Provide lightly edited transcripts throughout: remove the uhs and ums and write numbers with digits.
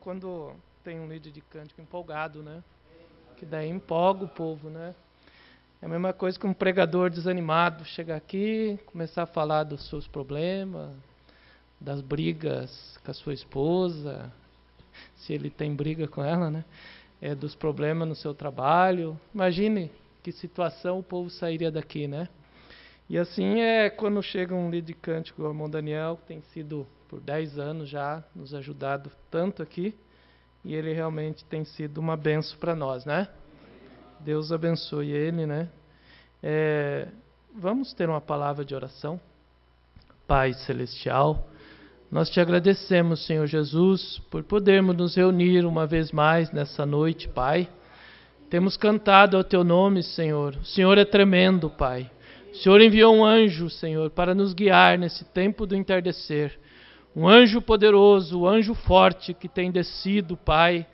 quando tem um líder de cântico empolgado, né? Que daí empolga o povo, né? É a mesma coisa que um pregador desanimado chegar aqui, começar a falar dos seus problemas, das brigas com a sua esposa, se ele tem briga com ela, né? Dos problemas no seu trabalho. Imagine que situação o povo sairia daqui, né? E assim é quando chega um líder de cântico, o irmão Daniel, que tem sido por 10 anos já nos ajudado tanto aqui, e ele realmente tem sido uma benção para nós, né? Deus abençoe ele, né? Vamos ter uma palavra de oração. Pai Celestial, nós te agradecemos, Senhor Jesus, por podermos nos reunir uma vez mais nessa noite, Pai. Temos cantado ao teu nome, Senhor. O Senhor é tremendo, Pai. O Senhor enviou um anjo, Senhor, para nos guiar nesse tempo do entardecer. Um anjo poderoso, um anjo forte que tem descido, Pai,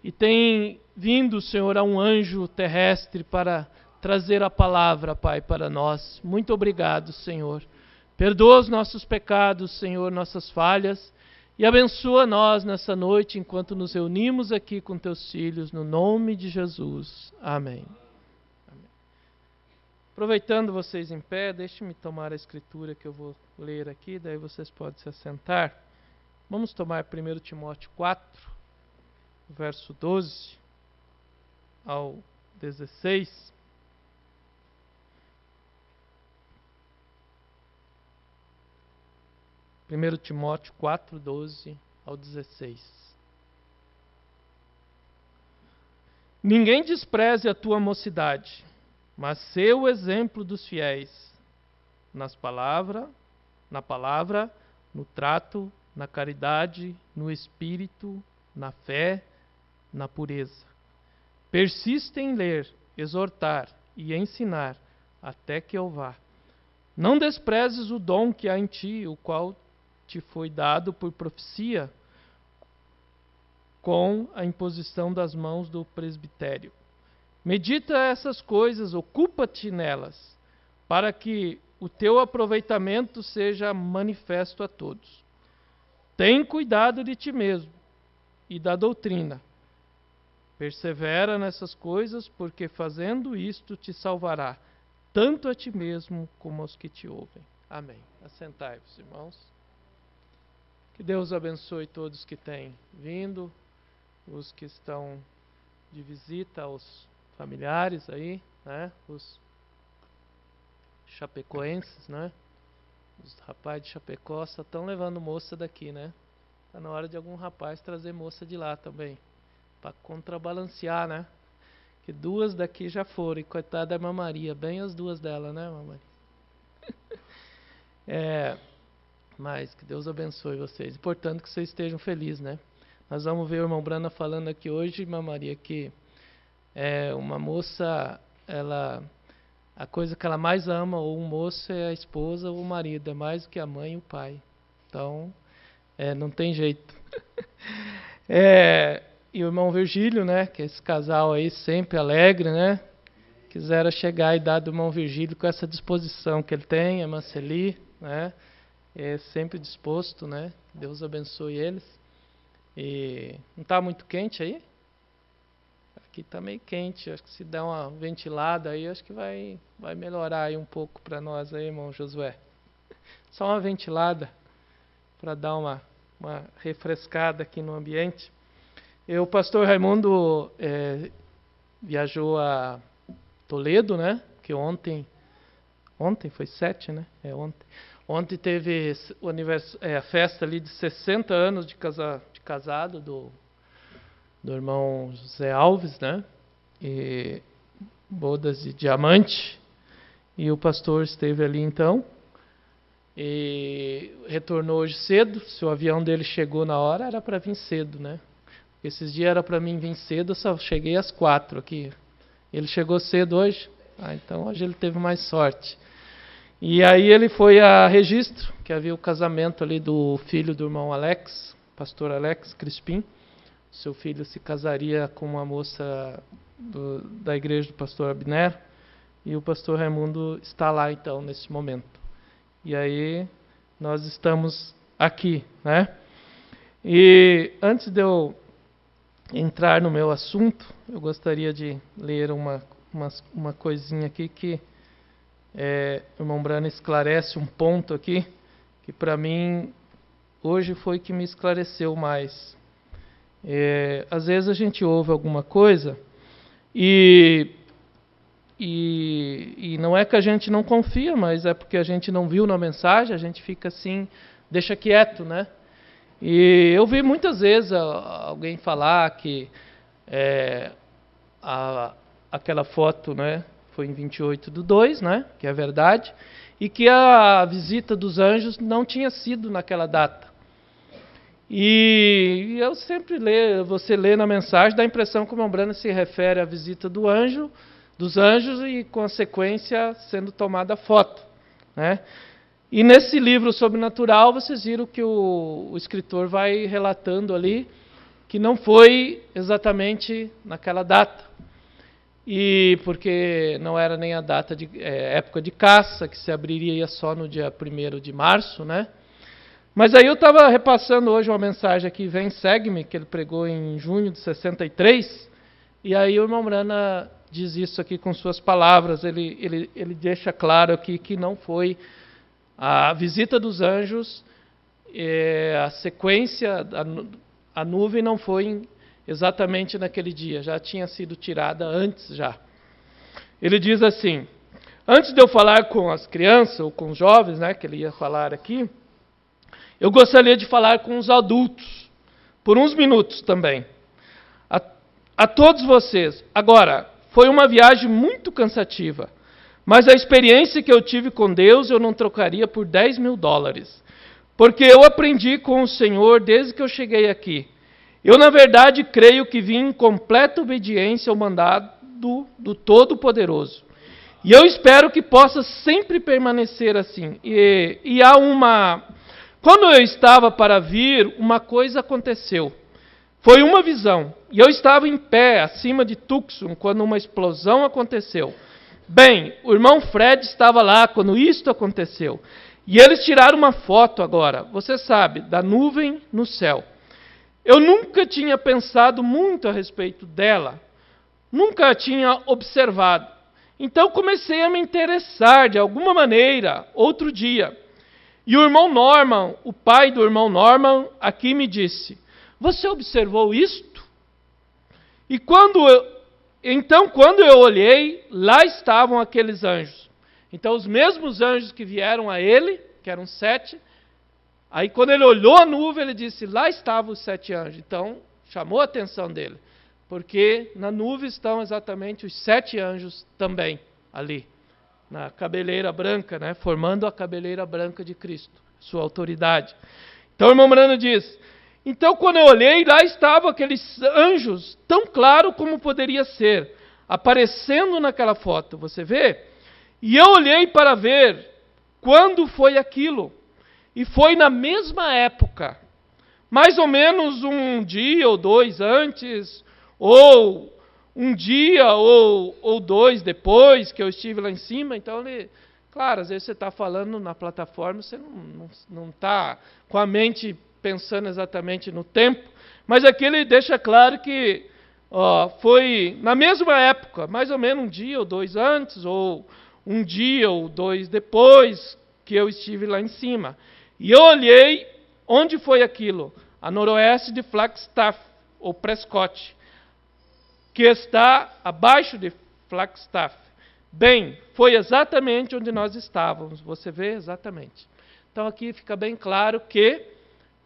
e tem vindo, Senhor, a um anjo terrestre para trazer a palavra, Pai, para nós. Muito obrigado, Senhor. Perdoa os nossos pecados, Senhor, nossas falhas, e abençoa nós nessa noite enquanto nos reunimos aqui com teus filhos, no nome de Jesus. Amém. Aproveitando vocês em pé, deixe-me tomar a escritura que eu vou ler aqui, daí vocês podem se assentar. Vamos tomar 1 Timóteo 4, verso 12 ao 16. 1 Timóteo 4, 12 ao 16. Ninguém despreze a tua mocidade, mas sê o exemplo dos fiéis, na palavra, no trato, na caridade, no espírito, na fé, na pureza. Persiste em ler, exortar e ensinar, até que eu vá. Não desprezes o dom que há em ti, o qual te foi dado por profecia, com a imposição das mãos do presbitério. Medita essas coisas, ocupa-te nelas, para que o teu aproveitamento seja manifesto a todos. Tem cuidado de ti mesmo e da doutrina. Persevera nessas coisas, porque fazendo isto te salvará, tanto a ti mesmo como aos que te ouvem. Amém. Assentai-vos, irmãos. Que Deus abençoe todos que têm vindo, os que estão de visita aos familiares aí, né? Os chapecoenses, né? Os rapazes de Chapecó só estão levando moça daqui, né? Está na hora de algum rapaz trazer moça de lá também, para contrabalancear, né? Que 2 daqui já foram, e coitada da irmã Maria, bem as 2 dela, né, mamãe? Mas que Deus abençoe vocês. Importante que vocês estejam felizes, né? Nós vamos ver o irmão Brana falando aqui hoje, irmã Maria, que uma moça, a coisa que ela mais ama, ou um moço, é a esposa ou o marido, é mais do que a mãe e o pai. Então, não tem jeito. E o irmão Virgílio, né, que é esse casal aí sempre alegre, né? Quiseram chegar à idade do irmão Virgílio com essa disposição que ele tem, a Marceli, né? É sempre disposto, né? Deus abençoe eles. E não está muito quente aí? Aqui está meio quente. Acho que se der uma ventilada aí, acho que vai melhorar aí um pouco para nós aí, irmão Josué. Só uma ventilada para dar uma refrescada aqui no ambiente. O pastor Raimundo viajou a Toledo, né? Que ontem foi 7, né? Ontem teve a festa ali de 60 anos de casado do irmão José Alves, né? E bodas de diamante. E o pastor esteve ali então. E retornou hoje cedo. Se o avião dele chegou na hora, era para vir cedo, né? Esses dias era para mim vir cedo, eu só cheguei às 4 aqui. Ele chegou cedo hoje? Então hoje ele teve mais sorte. E aí ele foi a Registro, que havia o casamento ali do filho do irmão Alex, pastor Alex Crispim. Seu filho se casaria com uma moça da igreja do pastor Abner. E o pastor Raimundo está lá então, nesse momento. E aí nós estamos aqui, né? E antes de eu entrar no meu assunto, eu gostaria de ler uma coisinha aqui que o irmão Brana esclarece um ponto aqui, que para mim hoje foi que me esclareceu mais. Às vezes a gente ouve alguma coisa e não é que a gente não confia, mas é porque a gente não viu na mensagem, a gente fica assim, deixa quieto, né? E eu vi muitas vezes alguém falar que aquela foto, né, foi em 28/2, né, que é verdade, e que a visita dos anjos não tinha sido naquela data. E eu sempre você lê na mensagem, dá a impressão que o irmão Brana se refere à visita dos anjos e com a sequência sendo tomada a foto, né? E nesse livro sobrenatural, vocês viram que o escritor vai relatando ali que não foi exatamente naquela data. E porque não era nem a data de época de caça, que se abriria só no dia 1º de março, né? Mas aí eu estava repassando hoje uma mensagem aqui, Vem, Segue-me, que ele pregou em junho de 63, e aí o irmão Brana diz isso aqui com suas palavras, ele deixa claro aqui que não foi a visita dos anjos, a sequência, a nuvem não foi exatamente naquele dia, já tinha sido tirada antes já. Ele diz assim, antes de eu falar com as crianças, ou com os jovens, né, que ele ia falar aqui, eu gostaria de falar com os adultos, por uns minutos também. A todos vocês. Agora, foi uma viagem muito cansativa, mas a experiência que eu tive com Deus eu não trocaria por $10.000, porque eu aprendi com o Senhor desde que eu cheguei aqui. Eu, na verdade, creio que vim em completa obediência ao mandado do Todo-Poderoso. E eu espero que possa sempre permanecer assim. E há Quando eu estava para vir, uma coisa aconteceu. Foi uma visão. E eu estava em pé, acima de Tucson, quando uma explosão aconteceu. Bem, o irmão Fred estava lá quando isto aconteceu. E eles tiraram uma foto agora, você sabe, da nuvem no céu. Eu nunca tinha pensado muito a respeito dela. Nunca a tinha observado. Então comecei a me interessar de alguma maneira, outro dia. E o irmão Norman, o pai do irmão Norman, aqui me disse, você observou isto? E quando eu olhei, lá estavam aqueles anjos. Então os mesmos anjos que vieram a ele, que eram 7, aí quando ele olhou a nuvem, ele disse, lá estavam os 7 anjos. Então chamou a atenção dele, porque na nuvem estão exatamente os 7 anjos também ali. Na cabeleira branca, né, formando a cabeleira branca de Cristo, sua autoridade. Então o irmão Brana diz, então quando eu olhei, lá estavam aqueles anjos, tão claro como poderia ser, aparecendo naquela foto, você vê? E eu olhei para ver quando foi aquilo, e foi na mesma época, mais ou menos um dia ou 2 antes, ou um dia ou 2 depois que eu estive lá em cima. Então, claro, às vezes você está falando na plataforma, você não está com a mente pensando exatamente no tempo, mas aqui ele deixa claro que foi na mesma época, mais ou menos um dia ou 2 antes, ou um dia ou 2 depois que eu estive lá em cima. E eu olhei, onde foi aquilo? A noroeste de Flagstaff, ou Prescott, que está abaixo de Flagstaff. Bem, foi exatamente onde nós estávamos, você vê exatamente. Então aqui fica bem claro que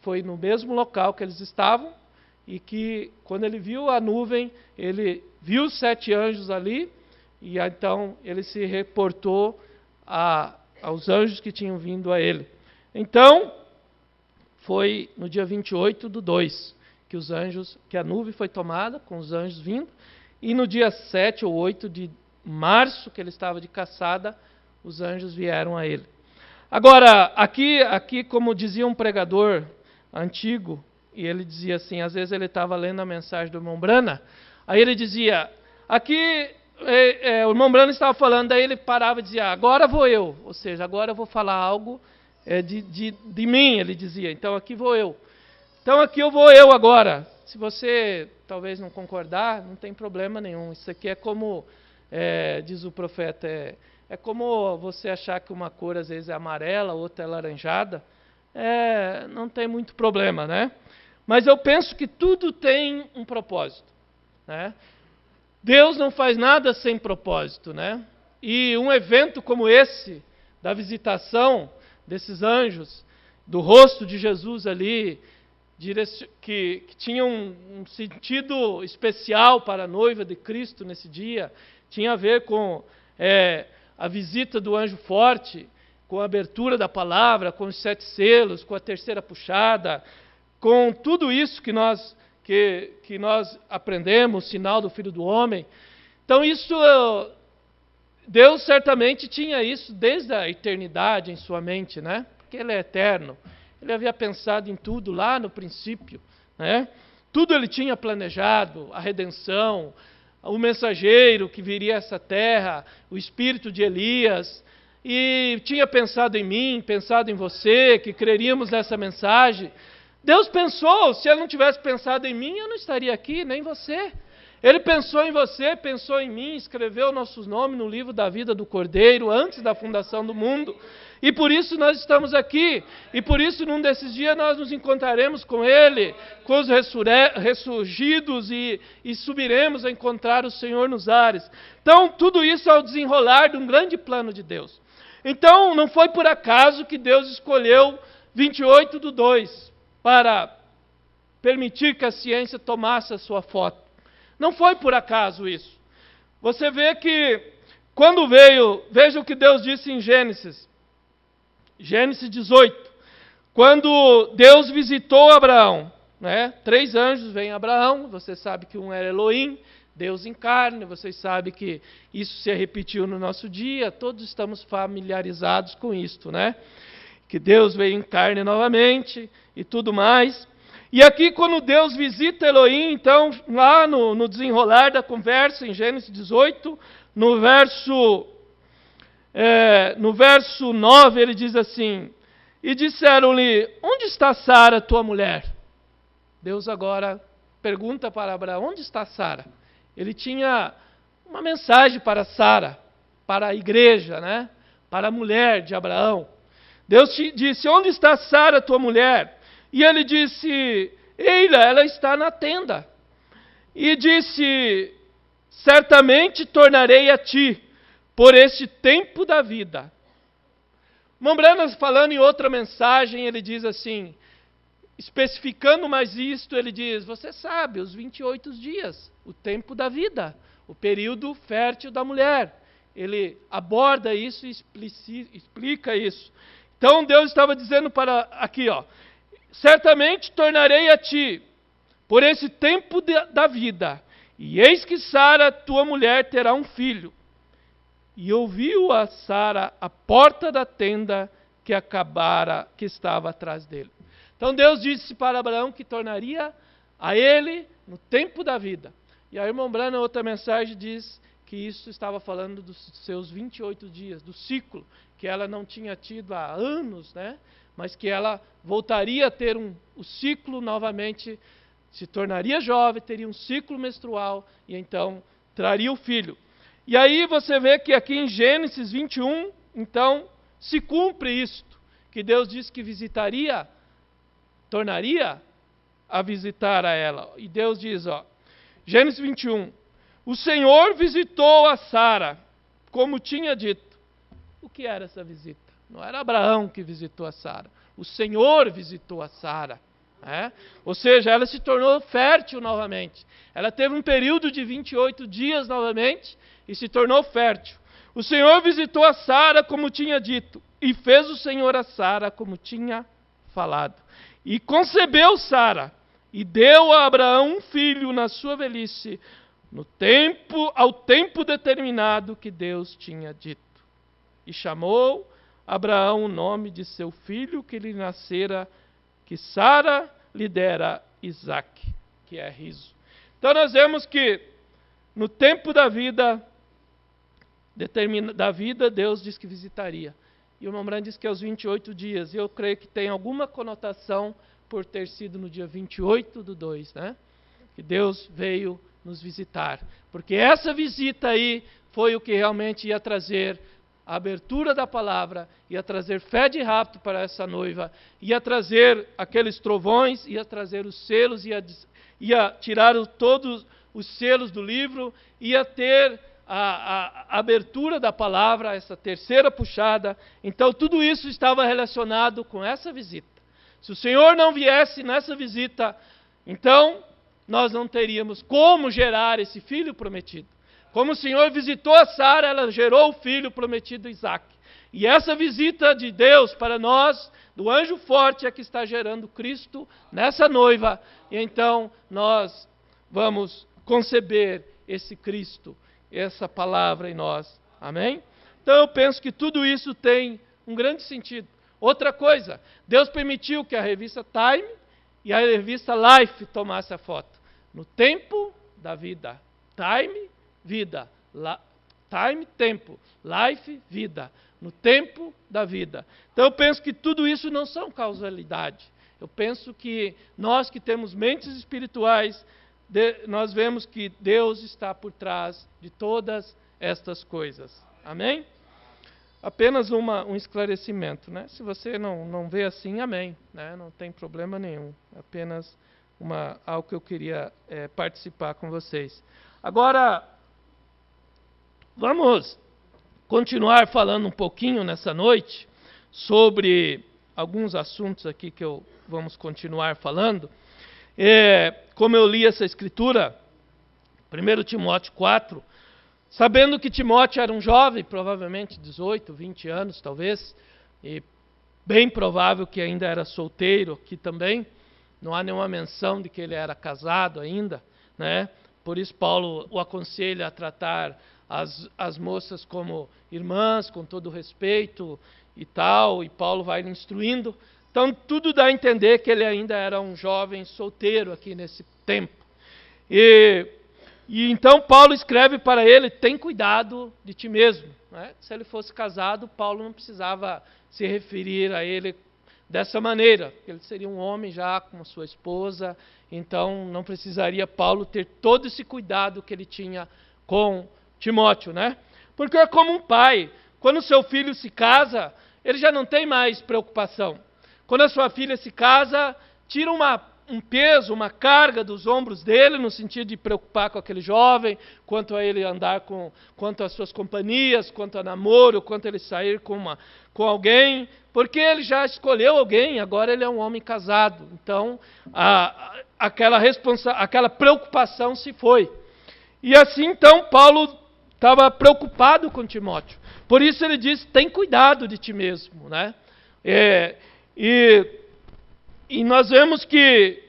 foi no mesmo local que eles estavam, e que quando ele viu a nuvem, ele viu os 7 anjos ali, e então ele se reportou aos anjos que tinham vindo a ele. Então, foi no dia 28/2 que a nuvem foi tomada, com os anjos vindo, e no dia 7 ou 8 de março, que ele estava de caçada, os anjos vieram a ele. Agora, aqui como dizia um pregador antigo, e ele dizia assim, às vezes ele estava lendo a mensagem do irmão Brana, aí ele dizia, aqui o irmão Brana estava falando, daí ele parava e dizia, agora vou eu, ou seja, agora eu vou falar algo de mim, ele dizia, então aqui vou eu. Então aqui eu agora. Se você talvez não concordar, não tem problema nenhum. Isso aqui é como, diz o profeta, é como você achar que uma cor às vezes é amarela, outra é laranjada. Não tem muito problema, né? Mas eu penso que tudo tem um propósito, né? Deus não faz nada sem propósito, né? E um evento como esse, da visitação desses anjos, do rosto de Jesus ali, que tinha um sentido especial para a noiva de Cristo nesse dia, tinha a ver com a visita do anjo forte, com a abertura da palavra, com os 7 selos, com a terceira puxada, com tudo isso que nós aprendemos, o sinal do Filho do Homem. Então Deus certamente tinha isso desde a eternidade em sua mente, né? Porque Ele é eterno. Ele havia pensado em tudo lá no princípio, né? Tudo Ele tinha planejado, a redenção, o mensageiro que viria a essa terra, o espírito de Elias, e tinha pensado em mim, pensado em você, que creríamos nessa mensagem. Deus pensou, se Ele não tivesse pensado em mim, eu não estaria aqui, nem você. Ele pensou em você, pensou em mim, escreveu nossos nomes no livro da vida do Cordeiro, antes da fundação do mundo. E por isso nós estamos aqui. E por isso, num desses dias, nós nos encontraremos com Ele, com os ressurgidos, e subiremos a encontrar o Senhor nos ares. Então, tudo isso é o desenrolar de um grande plano de Deus. Então, não foi por acaso que Deus escolheu 28/2 para permitir que a ciência tomasse a sua foto. Não foi por acaso isso. Você vê que, quando veja o que Deus disse em Gênesis 18. Quando Deus visitou Abraão, né? 3 anjos vêm a Abraão, você sabe que um era Elohim, Deus em carne, vocês sabem que isso se repetiu no nosso dia, todos estamos familiarizados com isto, né? Que Deus veio em carne novamente e tudo mais. E aqui, quando Deus visita Elohim, então, lá no desenrolar da conversa, em Gênesis 18, no verso 9, ele diz assim: e disseram-lhe, onde está Sara, tua mulher? Deus agora pergunta para Abraão, onde está Sara? Ele tinha uma mensagem para Sara, para a igreja, né? Para a mulher de Abraão. Deus disse, onde está Sara, tua mulher? E ele disse, eila, ela está na tenda. E disse, certamente tornarei a ti, por este tempo da vida. Mambranas, falando em outra mensagem, ele diz assim, especificando mais isto, ele diz, você sabe, os 28 dias, o tempo da vida, o período fértil da mulher. Ele aborda isso e explica isso. Então Deus estava dizendo para aqui, certamente tornarei a ti, por esse tempo da vida, e eis que Sara, tua mulher, terá um filho. E ouviu a Sara a porta da tenda que estava atrás dele. Então Deus disse para Abraão que tornaria a ele no tempo da vida. E a irmã Brana, outra mensagem, diz que isso estava falando dos seus 28 dias, do ciclo, que ela não tinha tido há anos, né? Mas que ela voltaria a ter o ciclo novamente, se tornaria jovem, teria um ciclo menstrual, e então traria o filho. E aí você vê que aqui em Gênesis 21, então, se cumpre isto, que Deus disse que tornaria a visitar a ela. E Deus diz, Gênesis 21, o Senhor visitou a Sara, como tinha dito. O que era essa visita? Não era Abraão que visitou a Sara. O Senhor visitou a Sara. Ou seja, ela se tornou fértil novamente. Ela teve um período de 28 dias novamente e se tornou fértil. O Senhor visitou a Sara como tinha dito. E fez o Senhor a Sara como tinha falado. E concebeu Sara. E deu a Abraão um filho na sua velhice, ao tempo determinado que Deus tinha dito. E chamou Abraão o nome de seu filho que lhe nascera, que Sara lhe dera Isaque, que é riso. Então nós vemos que no tempo da vida, Deus diz que visitaria. E o Mamran diz que é os 28 dias. E eu creio que tem alguma conotação por ter sido no dia 28/2, né? Que Deus veio nos visitar. Porque essa visita aí foi o que realmente ia trazer a abertura da palavra, ia trazer fé de rapto para essa noiva, ia trazer aqueles trovões, ia trazer os selos, ia tirar todos os selos do livro, ia ter a abertura da palavra, essa terceira puxada. Então tudo isso estava relacionado com essa visita. Se o Senhor não viesse nessa visita, então nós não teríamos como gerar esse filho prometido. Como o Senhor visitou a Sara, ela gerou o filho prometido Isaac. E essa visita de Deus para nós, do anjo forte, é que está gerando Cristo nessa noiva. E então nós vamos conceber esse Cristo, essa palavra em nós. Amém? Então eu penso que tudo isso tem um grande sentido. Outra coisa, Deus permitiu que a revista Time e a revista Life tomassem a foto. No tempo da vida. Time, vida. Time, tempo. Life, vida. No tempo da vida. Então eu penso que tudo isso não são causalidade. Eu penso que nós que temos mentes espirituais, nós vemos que Deus está por trás de todas estas coisas. Amém? Apenas um esclarecimento, né? Se você não vê assim, amém, né? Não tem problema nenhum. Apenas algo que eu queria participar com vocês. Agora, vamos continuar falando um pouquinho nessa noite sobre alguns assuntos aqui que vamos continuar falando. Como eu li essa escritura, 1 Timóteo 4, sabendo que Timóteo era um jovem, provavelmente 18, 20 anos talvez, e bem provável que ainda era solteiro aqui também, não há nenhuma menção de que ele era casado ainda, né? Por isso Paulo o aconselha a tratar as moças como irmãs, com todo respeito e tal, e Paulo vai lhe instruindo. Então tudo dá a entender que ele ainda era um jovem solteiro aqui nesse tempo. E então Paulo escreve para ele: tem cuidado de ti mesmo, né? Se ele fosse casado, Paulo não precisava se referir a ele dessa maneira, porque ele seria um homem já com a sua esposa, então não precisaria Paulo ter todo esse cuidado que ele tinha com Timóteo, né? Porque é como um pai, quando o seu filho se casa, ele já não tem mais preocupação. Quando a sua filha se casa, tira um peso, uma carga dos ombros dele, no sentido de preocupar com aquele jovem, quanto a ele andar quanto às suas companhias, quanto a namoro, quanto a ele sair com alguém, porque ele já escolheu alguém, agora ele é um homem casado. Então, aquela preocupação se foi. E assim, então, Paulo estava preocupado com Timóteo. Por isso ele diz: tem cuidado de ti mesmo, né? E nós vemos que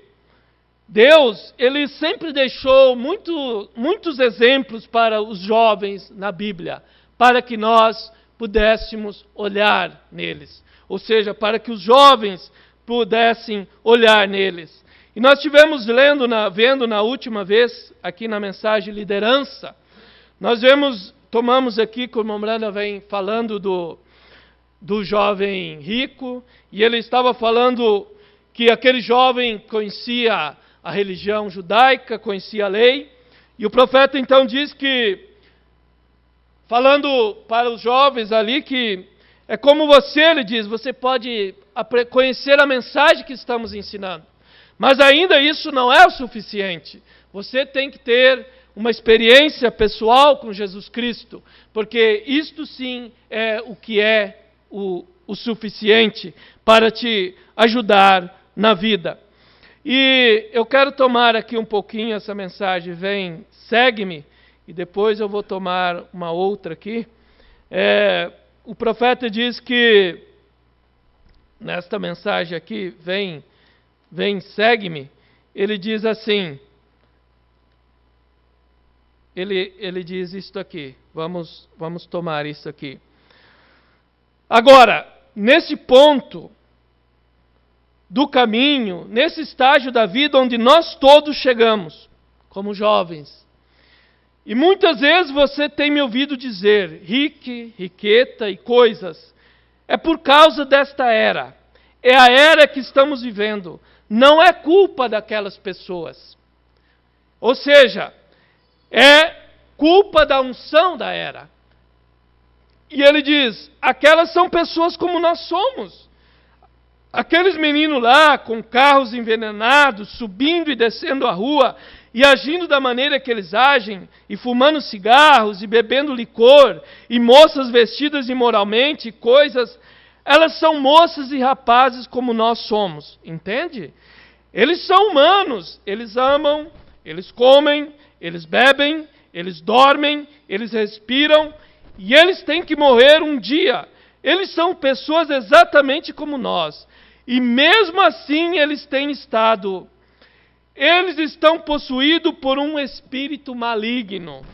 Deus, ele sempre deixou muitos exemplos para os jovens na Bíblia, para que nós pudéssemos olhar neles. Ou seja, para que os jovens pudessem olhar neles. E nós estivemos vendo na última vez, aqui na mensagem liderança, nós tomamos aqui, como o Miranda vem falando do jovem rico, e ele estava falando que aquele jovem conhecia a religião judaica, conhecia a lei, e o profeta então diz que, falando para os jovens ali, que é como você, ele diz, você pode conhecer a mensagem que estamos ensinando, mas ainda isso não é o suficiente. Você tem que ter uma experiência pessoal com Jesus Cristo, porque isto sim é o que é o suficiente para te ajudar na vida. E eu quero tomar aqui um pouquinho essa mensagem, vem, segue-me, e depois eu vou tomar uma outra aqui. O profeta diz que, nesta mensagem aqui, vem, segue-me, ele diz assim, ele diz isto aqui, vamos tomar isso aqui. Agora, nesse ponto do caminho, nesse estágio da vida onde nós todos chegamos, como jovens, e muitas vezes você tem me ouvido dizer, riqueta e coisas, é por causa desta era, é a era que estamos vivendo. não é culpa daquelas pessoas. Ou seja, é culpa da unção da era. E ele diz, aquelas são pessoas como nós somos. Aqueles meninos lá, com carros envenenados, subindo e descendo a rua, e agindo da maneira que eles agem, e fumando cigarros, e bebendo licor, e moças vestidas imoralmente, coisas... Elas são moças e rapazes como nós somos, entende? Eles são humanos, eles amam, eles comem, eles bebem, eles dormem, eles respiram, e eles têm que morrer um dia. Eles são pessoas exatamente como nós. E mesmo assim eles estão possuídos por um espírito maligno.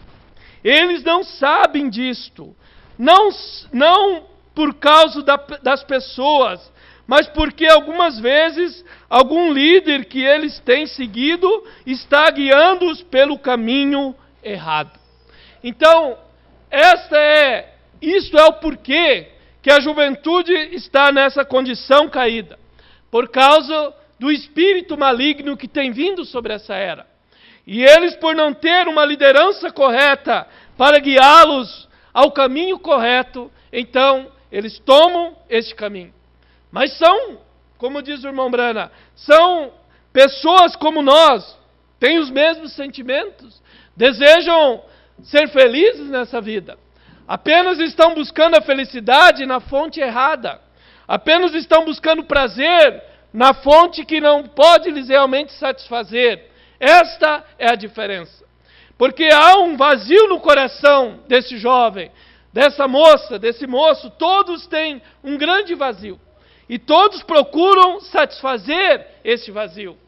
Eles não sabem disto. Não por causa das pessoas, mas porque algumas vezes algum líder que eles têm seguido está guiando-os pelo caminho errado. Então, isto é o porquê que a juventude está nessa condição caída. Por causa do espírito maligno que tem vindo sobre essa era. E eles, por não ter uma liderança correta para guiá-los ao caminho correto, então eles tomam este caminho. Mas são, como diz o irmão Brana, são pessoas como nós, têm os mesmos sentimentos, desejam ser felizes nessa vida. Apenas estão buscando a felicidade na fonte errada. Apenas estão buscando prazer na fonte que não pode lhes realmente satisfazer. Esta é a diferença. Porque há um vazio no coração desse jovem, dessa moça, desse moço. Todos têm um grande vazio. E todos procuram satisfazer esse vazio.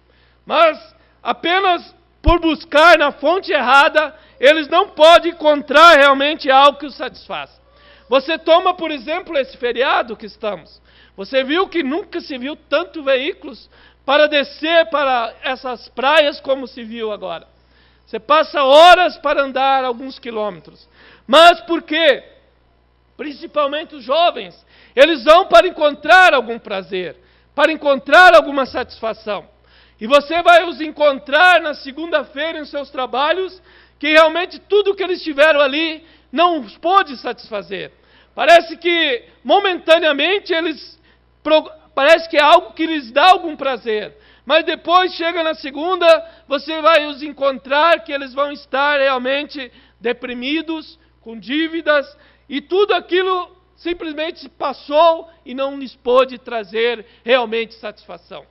Mas apenas por buscar na fonte errada, eles não podem encontrar realmente algo que os satisfaça. Você toma, por exemplo, esse feriado que estamos. Você viu que nunca se viu tanto veículos para descer para essas praias como se viu agora. Você passa horas para andar alguns quilômetros. Mas por quê? Principalmente os jovens. Eles vão para encontrar algum prazer, para encontrar alguma satisfação. E você vai os encontrar na segunda-feira em seus trabalhos, que realmente tudo que eles tiveram ali não os pôde satisfazer. Parece que momentaneamente parece que é algo que lhes dá algum prazer. Mas depois chega na segunda, você vai os encontrar que eles vão estar realmente deprimidos, com dívidas, e tudo aquilo simplesmente passou e não lhes pôde trazer realmente satisfação.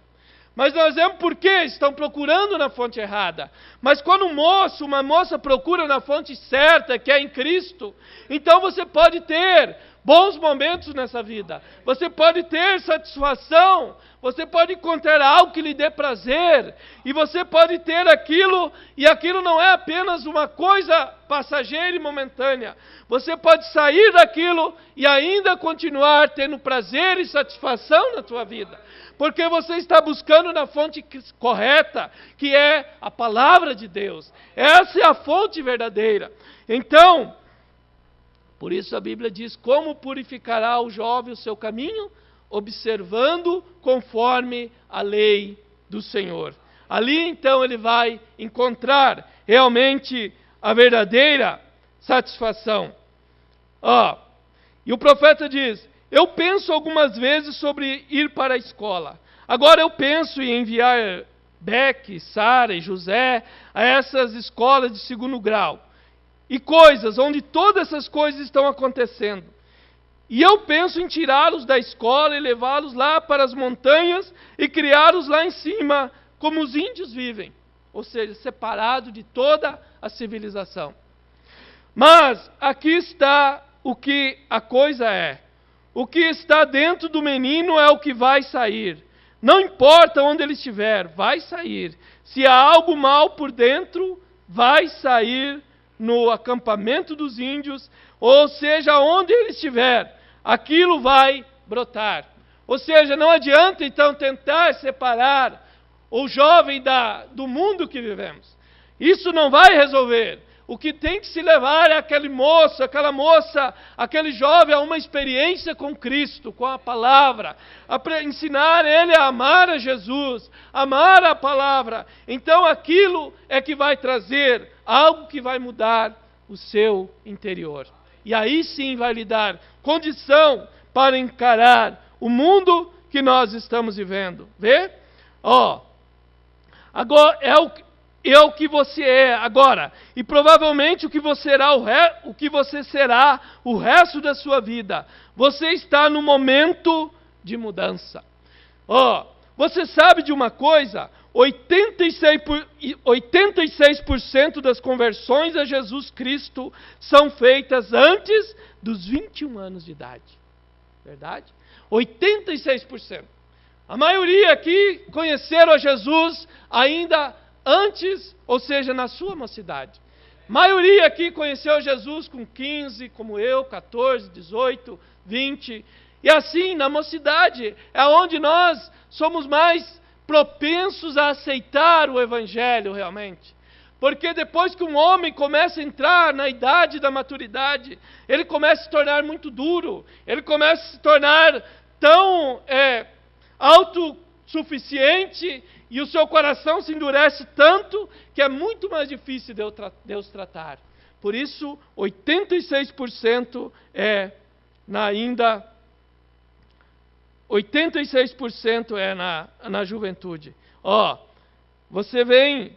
Mas nós vemos por que estão procurando na fonte errada. Mas quando uma moça procura na fonte certa, que é em Cristo, então você pode ter bons momentos nessa vida. Você pode ter satisfação. Você pode encontrar algo que lhe dê prazer. E você pode ter aquilo, e aquilo não é apenas uma coisa passageira e momentânea. Você pode sair daquilo e ainda continuar tendo prazer e satisfação na tua vida. Porque você está buscando na fonte correta, que é a palavra de Deus. Essa é a fonte verdadeira. Então, por isso a Bíblia diz, como purificará o jovem o seu caminho? Observando conforme a lei do Senhor. Ali então ele vai encontrar realmente a verdadeira satisfação. E o profeta diz, eu penso algumas vezes sobre ir para a escola. Agora eu penso em enviar Beck, Sara e José a essas escolas de segundo grau. E coisas onde todas essas coisas estão acontecendo. E eu penso em tirá-los da escola e levá-los lá para as montanhas e criá-los lá em cima, como os índios vivem. Ou seja, separado de toda a civilização. Mas aqui está o que a coisa é. O que está dentro do menino é o que vai sair. Não importa onde ele estiver, vai sair. Se há algo mal por dentro, vai sair no acampamento dos índios, ou seja, onde ele estiver, aquilo vai brotar. Ou seja, não adianta então tentar separar o jovem do mundo que vivemos. Isso não vai resolver. O que tem que se levar é aquele moço, aquela moça, aquele jovem a uma experiência com Cristo, com a palavra, ensinar ele a amar a Jesus, amar a palavra. Então aquilo é que vai trazer algo que vai mudar o seu interior. E aí sim vai lhe dar condição para encarar o mundo que nós estamos vivendo. Vê? Agora é o que você é agora, e provavelmente o que você será o resto da sua vida. Você está no momento de mudança. Você sabe de uma coisa? 86% das conversões a Jesus Cristo são feitas antes dos 21 anos de idade. Verdade? 86%. A maioria aqui conheceram a Jesus ainda antes, ou seja, na sua mocidade. A maioria aqui conheceu Jesus com 15, como eu, 14, 18, 20. E assim, na mocidade, é onde nós somos mais propensos a aceitar o Evangelho realmente. Porque depois que um homem começa a entrar na idade da maturidade, ele começa a se tornar muito duro, ele começa a se tornar tão autossuficiente, e o seu coração se endurece tanto que é muito mais difícil Deus tratar. Por isso, 86% ainda 86% é na juventude. Você vem,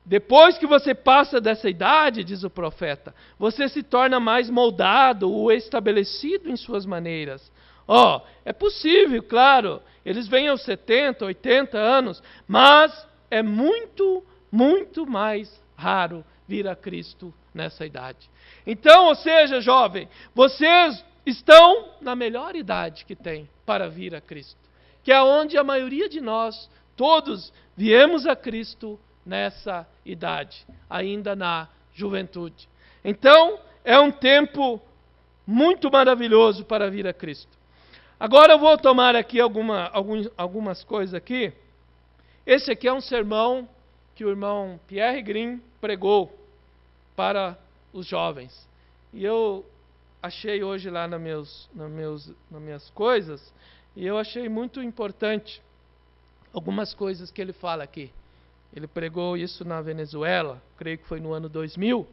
depois que você passa dessa idade, diz o profeta, você se torna mais moldado ou estabelecido em suas maneiras. É possível, claro, eles vêm aos 70, 80 anos, mas é muito, muito mais raro vir a Cristo nessa idade. Então, ou seja, jovem, vocês estão na melhor idade que tem para vir a Cristo, que é onde a maioria de nós, todos, viemos a Cristo nessa idade, ainda na juventude. Então, é um tempo muito maravilhoso para vir a Cristo. Agora eu vou tomar aqui algumas coisas aqui. Esse aqui é um sermão que o irmão Pierre Green pregou para os jovens. E eu achei hoje lá nas minhas coisas, e eu achei muito importante algumas coisas que ele fala aqui. Ele pregou isso na Venezuela, creio que foi no ano 2000,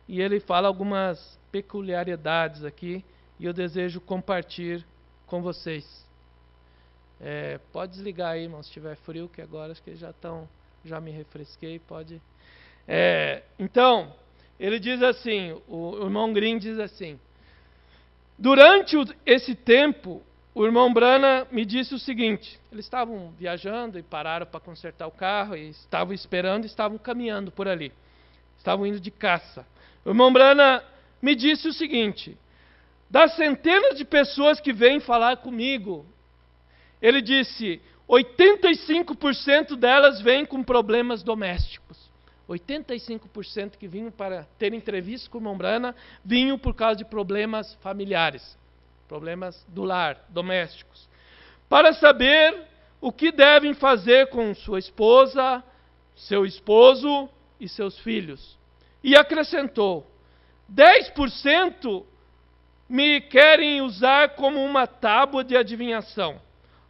e ele fala algumas peculiaridades aqui, e eu desejo compartilhar com vocês. Pode desligar aí, irmão, se estiver frio, que agora acho que já me refresquei, pode. Então, ele diz assim, o irmão Green diz assim: durante esse tempo, o irmão Branham me disse o seguinte: eles estavam viajando e pararam para consertar o carro, e estavam esperando, estavam caminhando por ali, estavam indo de caça. O irmão Branham me disse o seguinte: das centenas de pessoas que vêm falar comigo, ele disse, 85% delas vêm com problemas domésticos. 85% que vinham para ter entrevista com o irmão Branham, vinham por causa de problemas familiares, problemas do lar, domésticos. Para saber o que devem fazer com sua esposa, seu esposo e seus filhos. E acrescentou, 10% me querem usar como uma tábua de adivinhação.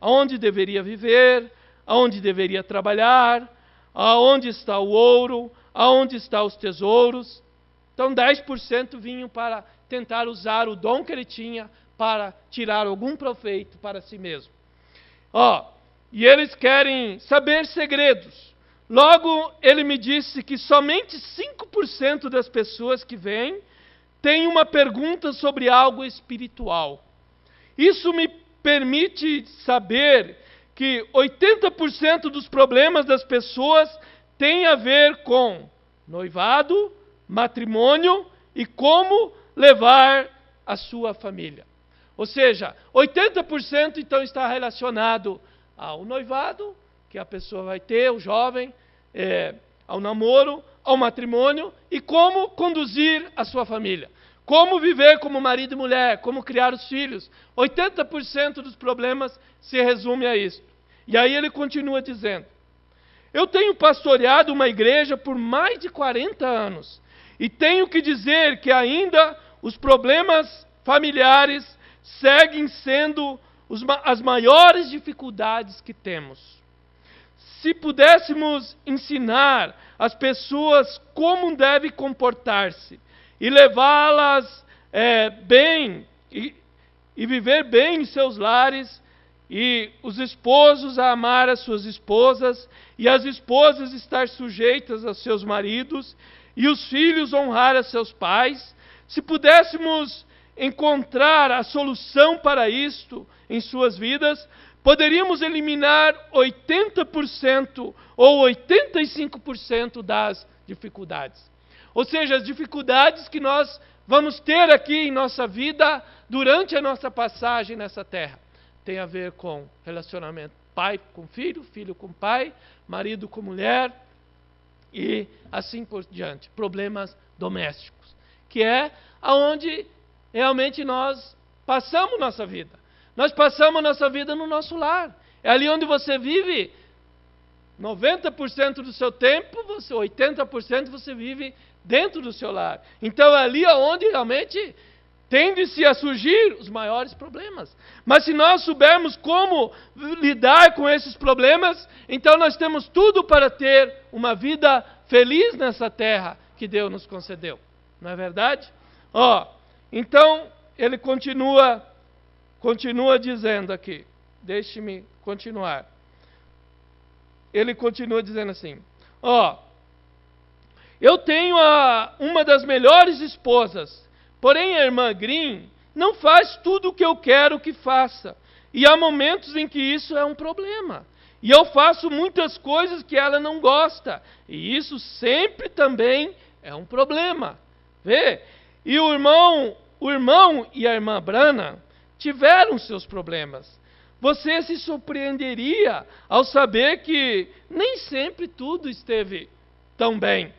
Aonde deveria viver, aonde deveria trabalhar, aonde está o ouro, aonde estão os tesouros. Então 10% vinham para tentar usar o dom que ele tinha para tirar algum proveito para si mesmo. E eles querem saber segredos. Logo, ele me disse que somente 5% das pessoas que vêm têm uma pergunta sobre algo espiritual. Isso me permite saber que 80% dos problemas das pessoas têm a ver com noivado, matrimônio e como levar a sua família. Ou seja, 80% então está relacionado ao noivado, que a pessoa vai ter, o jovem, ao namoro, ao matrimônio e como conduzir a sua família. Como viver como marido e mulher, como criar os filhos. 80% dos problemas se resume a isso. E aí ele continua dizendo, Eu tenho pastoreado uma igreja por mais de 40 anos e tenho que dizer que ainda os problemas familiares seguem sendo as maiores dificuldades que temos. Se pudéssemos ensinar as pessoas como devem comportar-se e levá-las bem e viver bem em seus lares, e os esposos a amar as suas esposas, e as esposas estar sujeitas aos seus maridos, e os filhos honrar a seus pais, se pudéssemos encontrar a solução para isto em suas vidas, poderíamos eliminar 80% ou 85% das dificuldades. Ou seja, as dificuldades que nós vamos ter aqui em nossa vida durante a nossa passagem nessa terra. Tem a ver com relacionamento pai com filho, filho com pai, marido com mulher e assim por diante. Problemas domésticos, que é aonde realmente nós passamos nossa vida. Nós passamos nossa vida no nosso lar. É ali onde você vive 90% do seu tempo, 80% você vive dentro do seu lar. Então é ali onde realmente tende-se a surgir os maiores problemas. Mas se nós soubermos como lidar com esses problemas, então nós temos tudo para ter uma vida feliz nessa terra que Deus nos concedeu. Não é verdade? Então ele continua dizendo aqui. Deixe-me continuar. Ele continua dizendo assim: eu tenho uma das melhores esposas, porém a irmã Green não faz tudo o que eu quero que faça. E há momentos em que isso é um problema. E eu faço muitas coisas que ela não gosta. E isso sempre também é um problema. Vê? E o irmão e a irmã Branham tiveram seus problemas. Você se surpreenderia ao saber que nem sempre tudo esteve tão bem.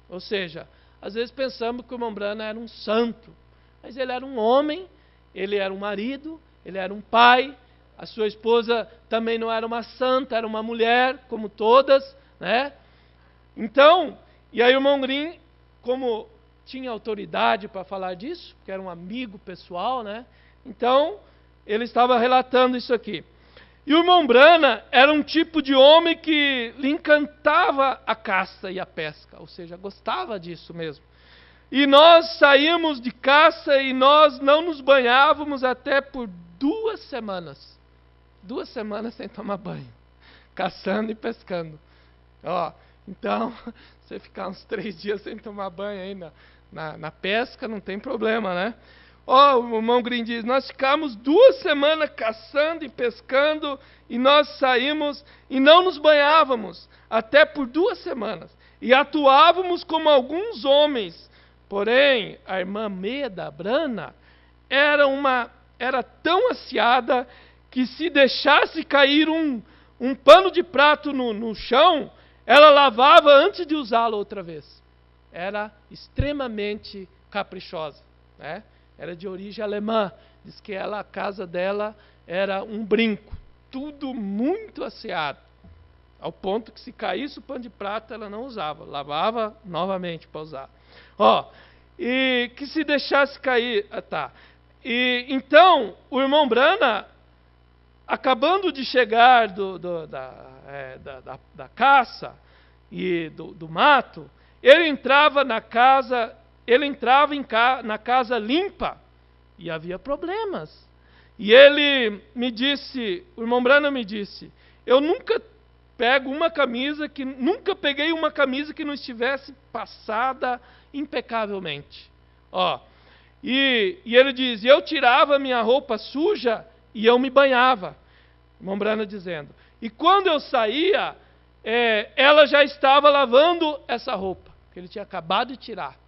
Ou seja, às vezes pensamos que o irmão Branham era um santo, mas ele era um homem, ele era um marido, ele era um pai, a sua esposa também não era uma santa, era uma mulher, como todas, né? Então, e aí o irmão Green, como tinha autoridade para falar disso, porque era um amigo pessoal, né? Então, ele estava relatando isso aqui. E o irmão Branham era um tipo de homem que lhe encantava a caça e a pesca, ou seja, gostava disso mesmo. E nós saímos de caça e nós não nos banhávamos até por 2 semanas. 2 semanas sem tomar banho, caçando e pescando. Então, você ficar uns 3 dias sem tomar banho aí na pesca, não tem problema, né? O irmão Green diz: nós ficamos 2 semanas caçando e pescando, e nós saímos e não nos banhávamos, até por 2 semanas. E atuávamos como alguns homens. Porém, a irmã Meda Branham era tão aciada que se deixasse cair um pano de prato no chão, ela lavava antes de usá-lo outra vez. Era extremamente caprichosa, né? Era de origem alemã. Diz que a casa dela era um brinco. Tudo muito asseado. Ao ponto que se caísse o pano de prata, ela não usava. Lavava novamente para usar. E que se deixasse cair... E então, o irmão Branham, acabando de chegar da caça e do mato, ele entrava na casa... na casa limpa e havia problemas. E ele me disse, o irmão Branham me disse, eu nunca peguei uma camisa que não estivesse passada impecavelmente. E ele diz, eu tirava minha roupa suja e eu me banhava. O irmão Branham dizendo, e quando eu saía, ela já estava lavando essa roupa, que ele tinha acabado de tirar.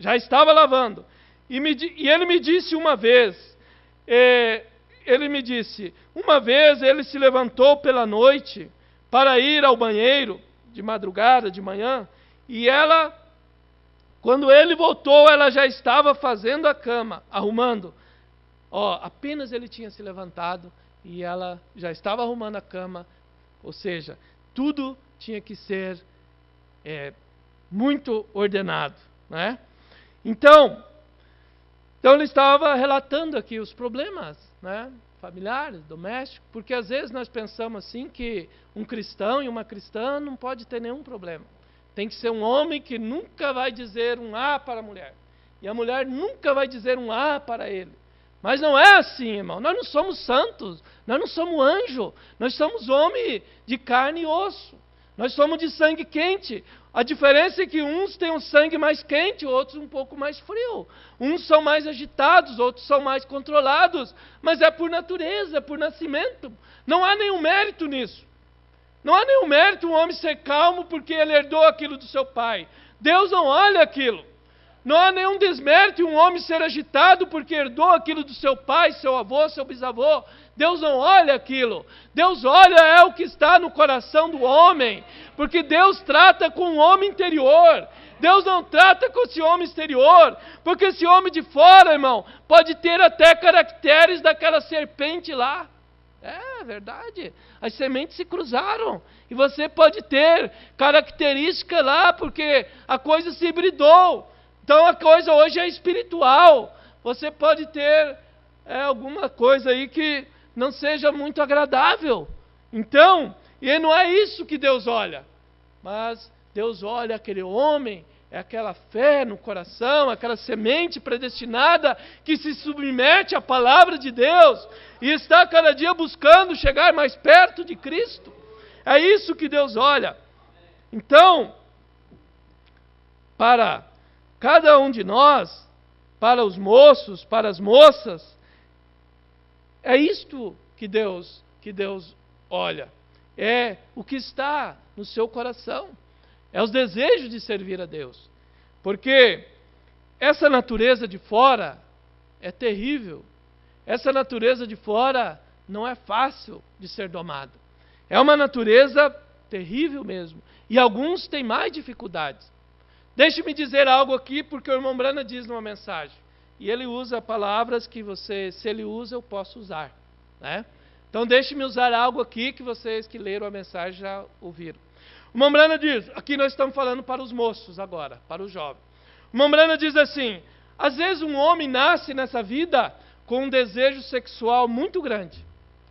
Já estava lavando. E ele me disse uma vez, uma vez ele se levantou pela noite para ir ao banheiro, de madrugada, de manhã, e quando ele voltou, ela já estava fazendo a cama, arrumando. Apenas ele tinha se levantado e ela já estava arrumando a cama, ou seja, tudo tinha que ser muito ordenado, né? Então ele estava relatando aqui os problemas, né, familiares, domésticos, porque às vezes nós pensamos assim que um cristão e uma cristã não pode ter nenhum problema. Tem que ser um homem que nunca vai dizer um A para a mulher, e a mulher nunca vai dizer um A para ele. Mas não é assim, irmão. Nós não somos santos, nós não somos anjo, nós somos homem de carne e osso. Nós somos de sangue quente. A diferença é que uns têm um sangue mais quente, outros um pouco mais frio. Uns são mais agitados, outros são mais controlados. Mas é por natureza, é por nascimento. Não há nenhum mérito nisso. Não há nenhum mérito um homem ser calmo porque ele herdou aquilo do seu pai. Deus não olha aquilo. Não há nenhum desmérito em um homem ser agitado porque herdou aquilo do seu pai, seu avô, seu bisavô. Deus não olha aquilo. Deus olha o que está no coração do homem. Porque Deus trata com o homem interior. Deus não trata com esse homem exterior. Porque esse homem de fora, irmão, pode ter até caracteres daquela serpente lá. É verdade. As sementes se cruzaram. E você pode ter característica lá porque a coisa se hibridou. Então a coisa hoje é espiritual. Você pode ter alguma coisa aí que não seja muito agradável. Então, e não é isso que Deus olha. Mas Deus olha aquele homem, é aquela fé no coração, aquela semente predestinada que se submete à palavra de Deus e está cada dia buscando chegar mais perto de Cristo. É isso que Deus olha. Então, para cada um de nós, para os moços, para as moças, é isto que Deus olha. É o que está no seu coração. É os desejos de servir a Deus. Porque essa natureza de fora é terrível. Essa natureza de fora não é fácil de ser domada. É uma natureza terrível mesmo. E alguns têm mais dificuldades. Deixe-me dizer algo aqui, porque o irmão Brana diz numa mensagem. E ele usa palavras que se ele usa, eu posso usar, né? Então deixe-me usar algo aqui que vocês que leram a mensagem já ouviram. O irmão Brana diz, aqui nós estamos falando para os moços agora, para os jovens. O irmão Brana diz assim, às vezes um homem nasce nessa vida com um desejo sexual muito grande.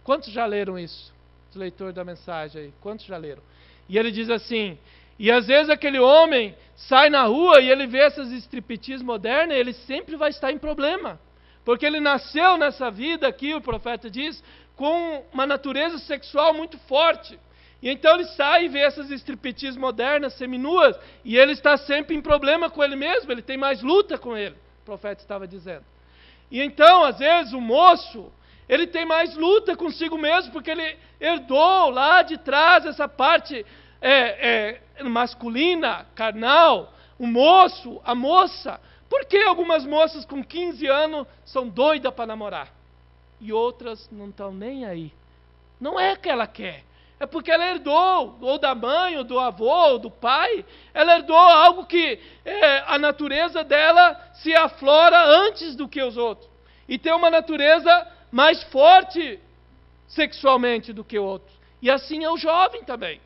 Quantos já leram isso? Os leitores da mensagem aí, quantos já leram? E ele diz assim, e às vezes aquele homem sai na rua e ele vê essas striptease modernas, ele sempre vai estar em problema. Porque ele nasceu nessa vida aqui, o profeta diz, com uma natureza sexual muito forte. E então ele sai e vê essas striptease modernas, seminuas, e ele está sempre em problema com ele mesmo, ele tem mais luta com ele, o profeta estava dizendo. E então, às vezes, o moço, ele tem mais luta consigo mesmo, porque ele herdou lá de trás essa parte masculina, carnal, o moço, a moça. Por que algumas moças com 15 anos são doidas para namorar? E outras não estão nem aí. Não é que ela quer. É porque ela herdou, ou da mãe, ou do avô, ou do pai. Ela herdou algo que a natureza dela se aflora antes do que os outros. E tem uma natureza mais forte sexualmente do que outros. E assim é o jovem também.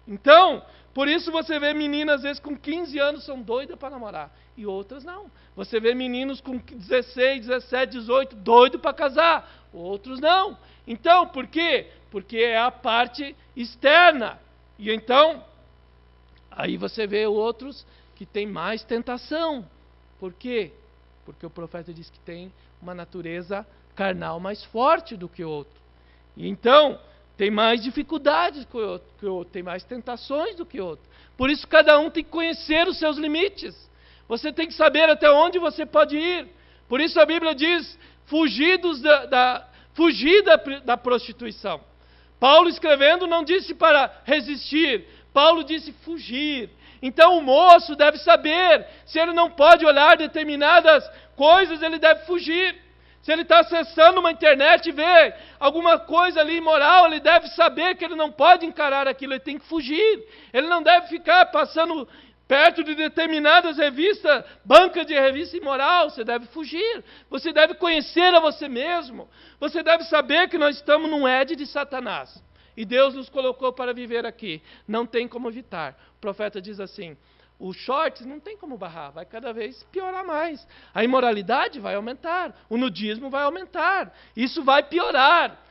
Então, por isso você vê meninas, às vezes, com 15 anos são doidas para namorar. E outras não. Você vê meninos com 16, 17, 18, doidos para casar. Outros não. Então, por quê? Porque é a parte externa. E então, aí você vê outros que têm mais tentação. Por quê? Porque o profeta diz que tem uma natureza carnal mais forte do que o outro. E então, tem mais dificuldades que o outro, tem mais tentações do que o outro. Por isso, cada um tem que conhecer os seus limites. Você tem que saber até onde você pode ir. Por isso a Bíblia diz, fugir da prostituição. Paulo escrevendo não disse para resistir, Paulo disse fugir. Então o moço deve saber, se ele não pode olhar determinadas coisas, ele deve fugir. Se ele está acessando uma internet e vê alguma coisa ali imoral, ele deve saber que ele não pode encarar aquilo, ele tem que fugir. Ele não deve ficar passando perto de determinadas revistas, banca de revista imoral, você deve fugir. Você deve conhecer a você mesmo. Você deve saber que nós estamos num Éden de Satanás. e Deus nos colocou para viver aqui. Não tem como evitar. O profeta diz assim, os shorts não tem como barrar, vai cada vez piorar mais. A imoralidade vai aumentar, o nudismo vai aumentar, isso vai piorar.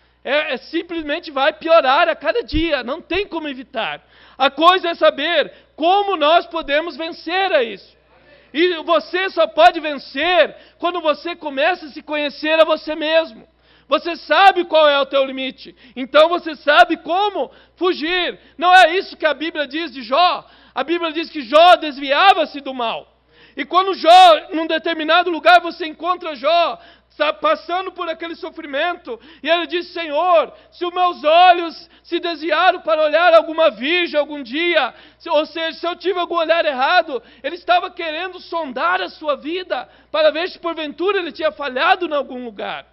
Simplesmente vai piorar a cada dia, não tem como evitar. A coisa é saber como nós podemos vencer a isso. E você só pode vencer quando você começa a se conhecer a você mesmo. Você sabe qual é o teu limite, então você sabe como fugir. Não é isso que a Bíblia diz de Jó. A Bíblia diz que Jó desviava-se do mal. E quando Jó, num determinado lugar, você encontra Jó passando por aquele sofrimento, e ele diz, Senhor, se os meus olhos se desviaram para olhar alguma virgem algum dia, ou seja, se eu tive algum olhar errado, ele estava querendo sondar a sua vida, para ver se porventura ele tinha falhado em algum lugar.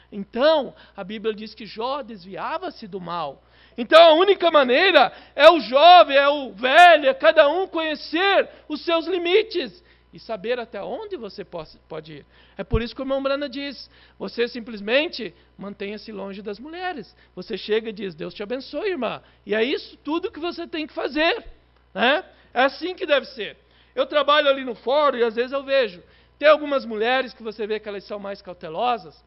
Então, a Bíblia diz que Jó desviava-se do mal. Então, a única maneira é o jovem, é o velho, é cada um conhecer os seus limites e saber até onde você pode ir. É por isso que o irmão Brana diz, você simplesmente mantenha-se longe das mulheres. Você chega e diz, Deus te abençoe, irmã. E é isso tudo que você tem que fazer. Né? É assim que deve ser. Eu trabalho ali no fórum e às vezes eu vejo, tem algumas mulheres que você vê que elas são mais cautelosas,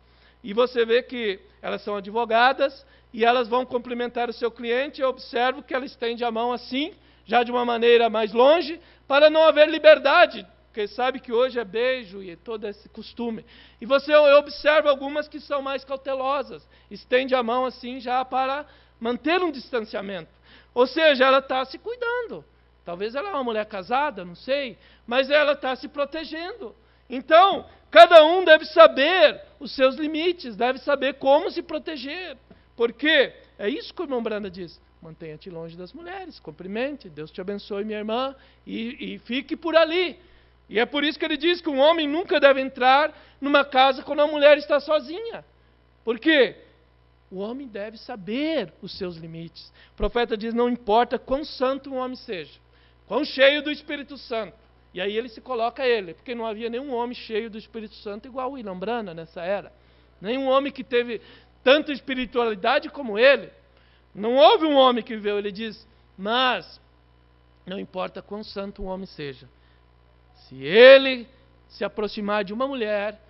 e você vê que elas são advogadas, e elas vão cumprimentar o seu cliente, e eu observo que ela estende a mão assim, já de uma maneira mais longe, para não haver liberdade, porque sabe que hoje é beijo e todo esse costume. E eu observo algumas que são mais cautelosas, estende a mão assim já para manter um distanciamento. Ou seja, ela está se cuidando. Talvez ela é uma mulher casada, não sei, mas ela está se protegendo. Então, cada um deve saber os seus limites, deve saber como se proteger. Porque é isso que o irmão Branda diz. Mantenha-te longe das mulheres, cumprimente, Deus te abençoe, minha irmã, e fique por ali. E é por isso que ele diz que um homem nunca deve entrar numa casa quando a mulher está sozinha. Por quê? O homem deve saber os seus limites. O profeta diz, não importa quão santo um homem seja, quão cheio do Espírito Santo. E aí ele se coloca ele, porque não havia nenhum homem cheio do Espírito Santo igual o William Brana nessa era. Nenhum homem que teve tanta espiritualidade como ele. Não houve um homem que viveu, ele diz, mas não importa quão santo um homem seja. Se ele se aproximar de uma mulher,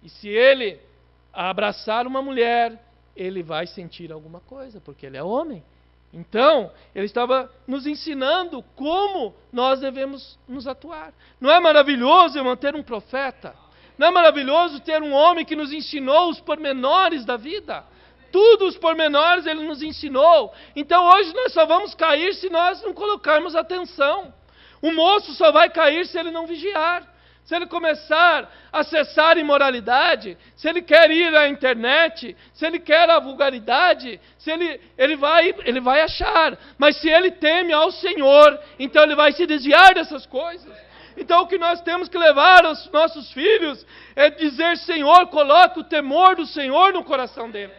e se ele abraçar uma mulher, ele vai sentir alguma coisa, porque ele é homem. Então, ele estava nos ensinando como nós devemos nos atuar. Não é maravilhoso, irmão, ter um profeta? Não é maravilhoso ter um homem que nos ensinou os pormenores da vida? Tudo os pormenores ele nos ensinou. Então, hoje nós só vamos cair se nós não colocarmos atenção. O moço só vai cair se ele não vigiar. Se ele começar a acessar imoralidade, se ele quer ir à internet, se ele quer a vulgaridade, se ele vai achar. Mas se ele teme ao Senhor, então ele vai se desviar dessas coisas. Então o que nós temos que levar aos nossos filhos é dizer, Senhor, coloque o temor do Senhor no coração dele.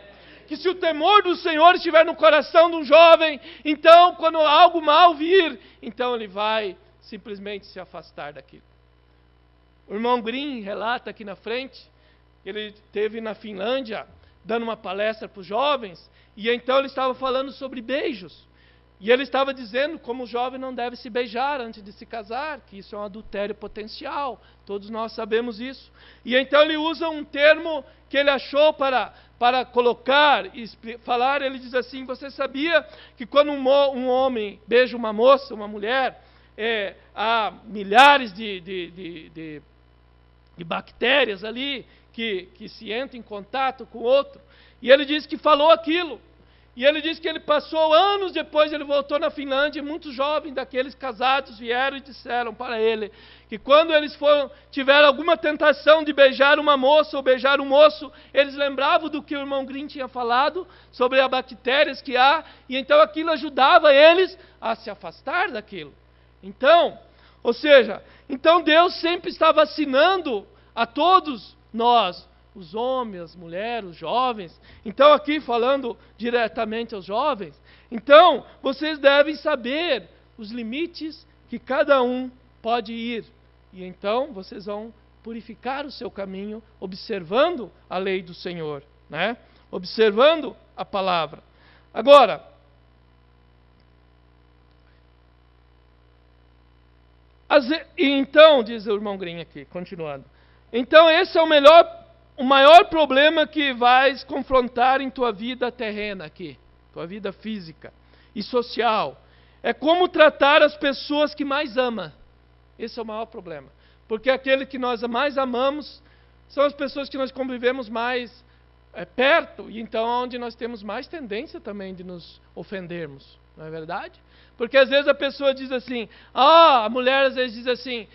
Que se o temor do Senhor estiver no coração de um jovem, então quando algo mal vir, então ele vai simplesmente se afastar daquilo. O irmão Green relata aqui na frente, ele esteve na Finlândia, dando uma palestra para os jovens, e então ele estava falando sobre beijos. E ele estava dizendo como o jovem não deve se beijar antes de se casar, que isso é um adultério potencial, todos nós sabemos isso. E então ele usa um termo que ele achou para colocar e falar, ele diz assim, você sabia que quando um homem beija uma moça, uma mulher, há milhares de bactérias ali que se entram em contato com o outro. E ele disse que falou aquilo. E ele disse que ele passou anos depois, ele voltou na Finlândia, e muitos jovens daqueles casados vieram e disseram para ele que quando eles tiveram alguma tentação de beijar uma moça ou beijar um moço, eles lembravam do que o irmão Green tinha falado sobre as bactérias que há, e então aquilo ajudava eles a se afastar daquilo. Então, ou seja, então Deus sempre está vacinando a todos nós, os homens, as mulheres, os jovens. Então aqui falando diretamente aos jovens, então vocês devem saber os limites que cada um pode ir. E então vocês vão purificar o seu caminho observando a lei do Senhor, né? Observando a palavra. Agora, Então, diz o irmão Green aqui, continuando. Então esse é o maior problema que vais confrontar em tua vida terrena aqui, tua vida física e social. É como tratar as pessoas que mais ama. Esse é o maior problema. Porque aquele que nós mais amamos são as pessoas que nós convivemos mais perto, e então onde nós temos mais tendência também de nos ofendermos. Não é verdade? Porque às vezes a pessoa diz assim, a mulher às vezes diz assim,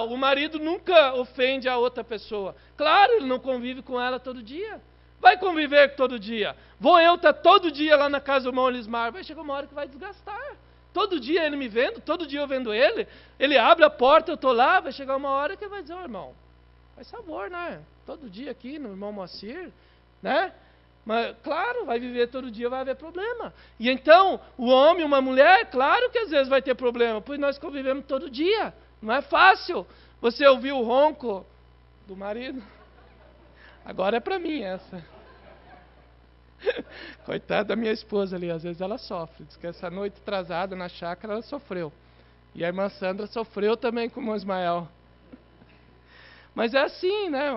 o marido nunca ofende a outra pessoa. Claro, ele não convive com ela todo dia. Vai conviver todo dia. Vou eu estar todo dia lá na casa do irmão Elismar, vai chegar uma hora que vai desgastar. Todo dia ele me vendo, todo dia eu vendo ele, ele abre a porta, eu estou lá, vai chegar uma hora que ele vai dizer, irmão, faz favor, né? Todo dia aqui no irmão Moacir, né? Mas, claro, vai viver todo dia, vai haver problema. E então, o homem, uma mulher, claro que às vezes vai ter problema, pois nós convivemos todo dia. Não é fácil. Você ouviu o ronco do marido? Agora é para mim essa. Coitada da minha esposa ali, às vezes ela sofre. Diz que essa noite atrasada na chácara ela sofreu. E a irmã Sandra sofreu também com o Ismael. Mas é assim, né?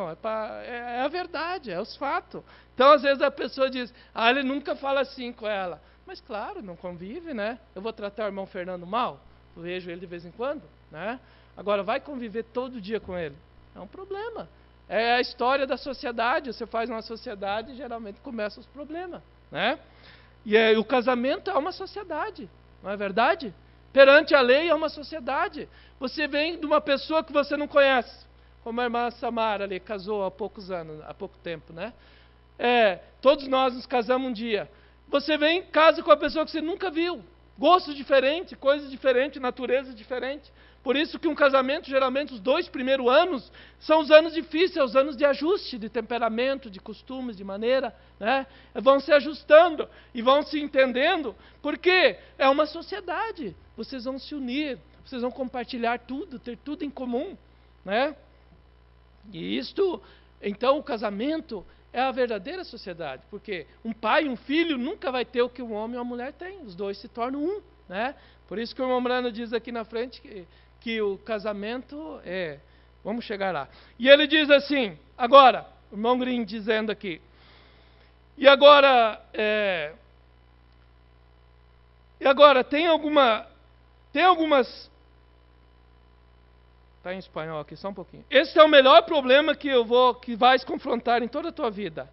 É a verdade, é os fatos. Então, às vezes a pessoa diz, ele nunca fala assim com ela. Mas claro, não convive, né? Eu vou tratar o irmão Fernando mal? Eu vejo ele de vez em quando, né? Agora, vai conviver todo dia com ele? É um problema. É a história da sociedade. Você faz uma sociedade e geralmente começam os problemas, né? E o casamento é uma sociedade, não é verdade? Perante a lei é uma sociedade. Você vem de uma pessoa que você não conhece. Como a irmã Samara ali, casou há pouco tempo, né? Todos nós nos casamos um dia. Você vem em casa com a pessoa que você nunca viu. Gosto diferente, coisas diferentes, natureza diferente. Por isso que um casamento, geralmente, os 2 primeiros anos, são os anos difíceis, os anos de ajuste, de temperamento, de costumes, de maneira, né? Vão se ajustando e vão se entendendo, porque é uma sociedade. Vocês vão se unir, vocês vão compartilhar tudo, ter tudo em comum, né? E isto, então, o casamento é a verdadeira sociedade, porque um pai e um filho nunca vai ter o que um homem e uma mulher têm, os dois se tornam um, né? Por isso que o irmão Brano diz aqui na frente que o casamento vamos chegar lá. E ele diz assim, agora, o irmão Green dizendo aqui, e agora tem algumas. Está em espanhol aqui, só um pouquinho. Esse é o melhor problema que vais confrontar em toda a tua vida.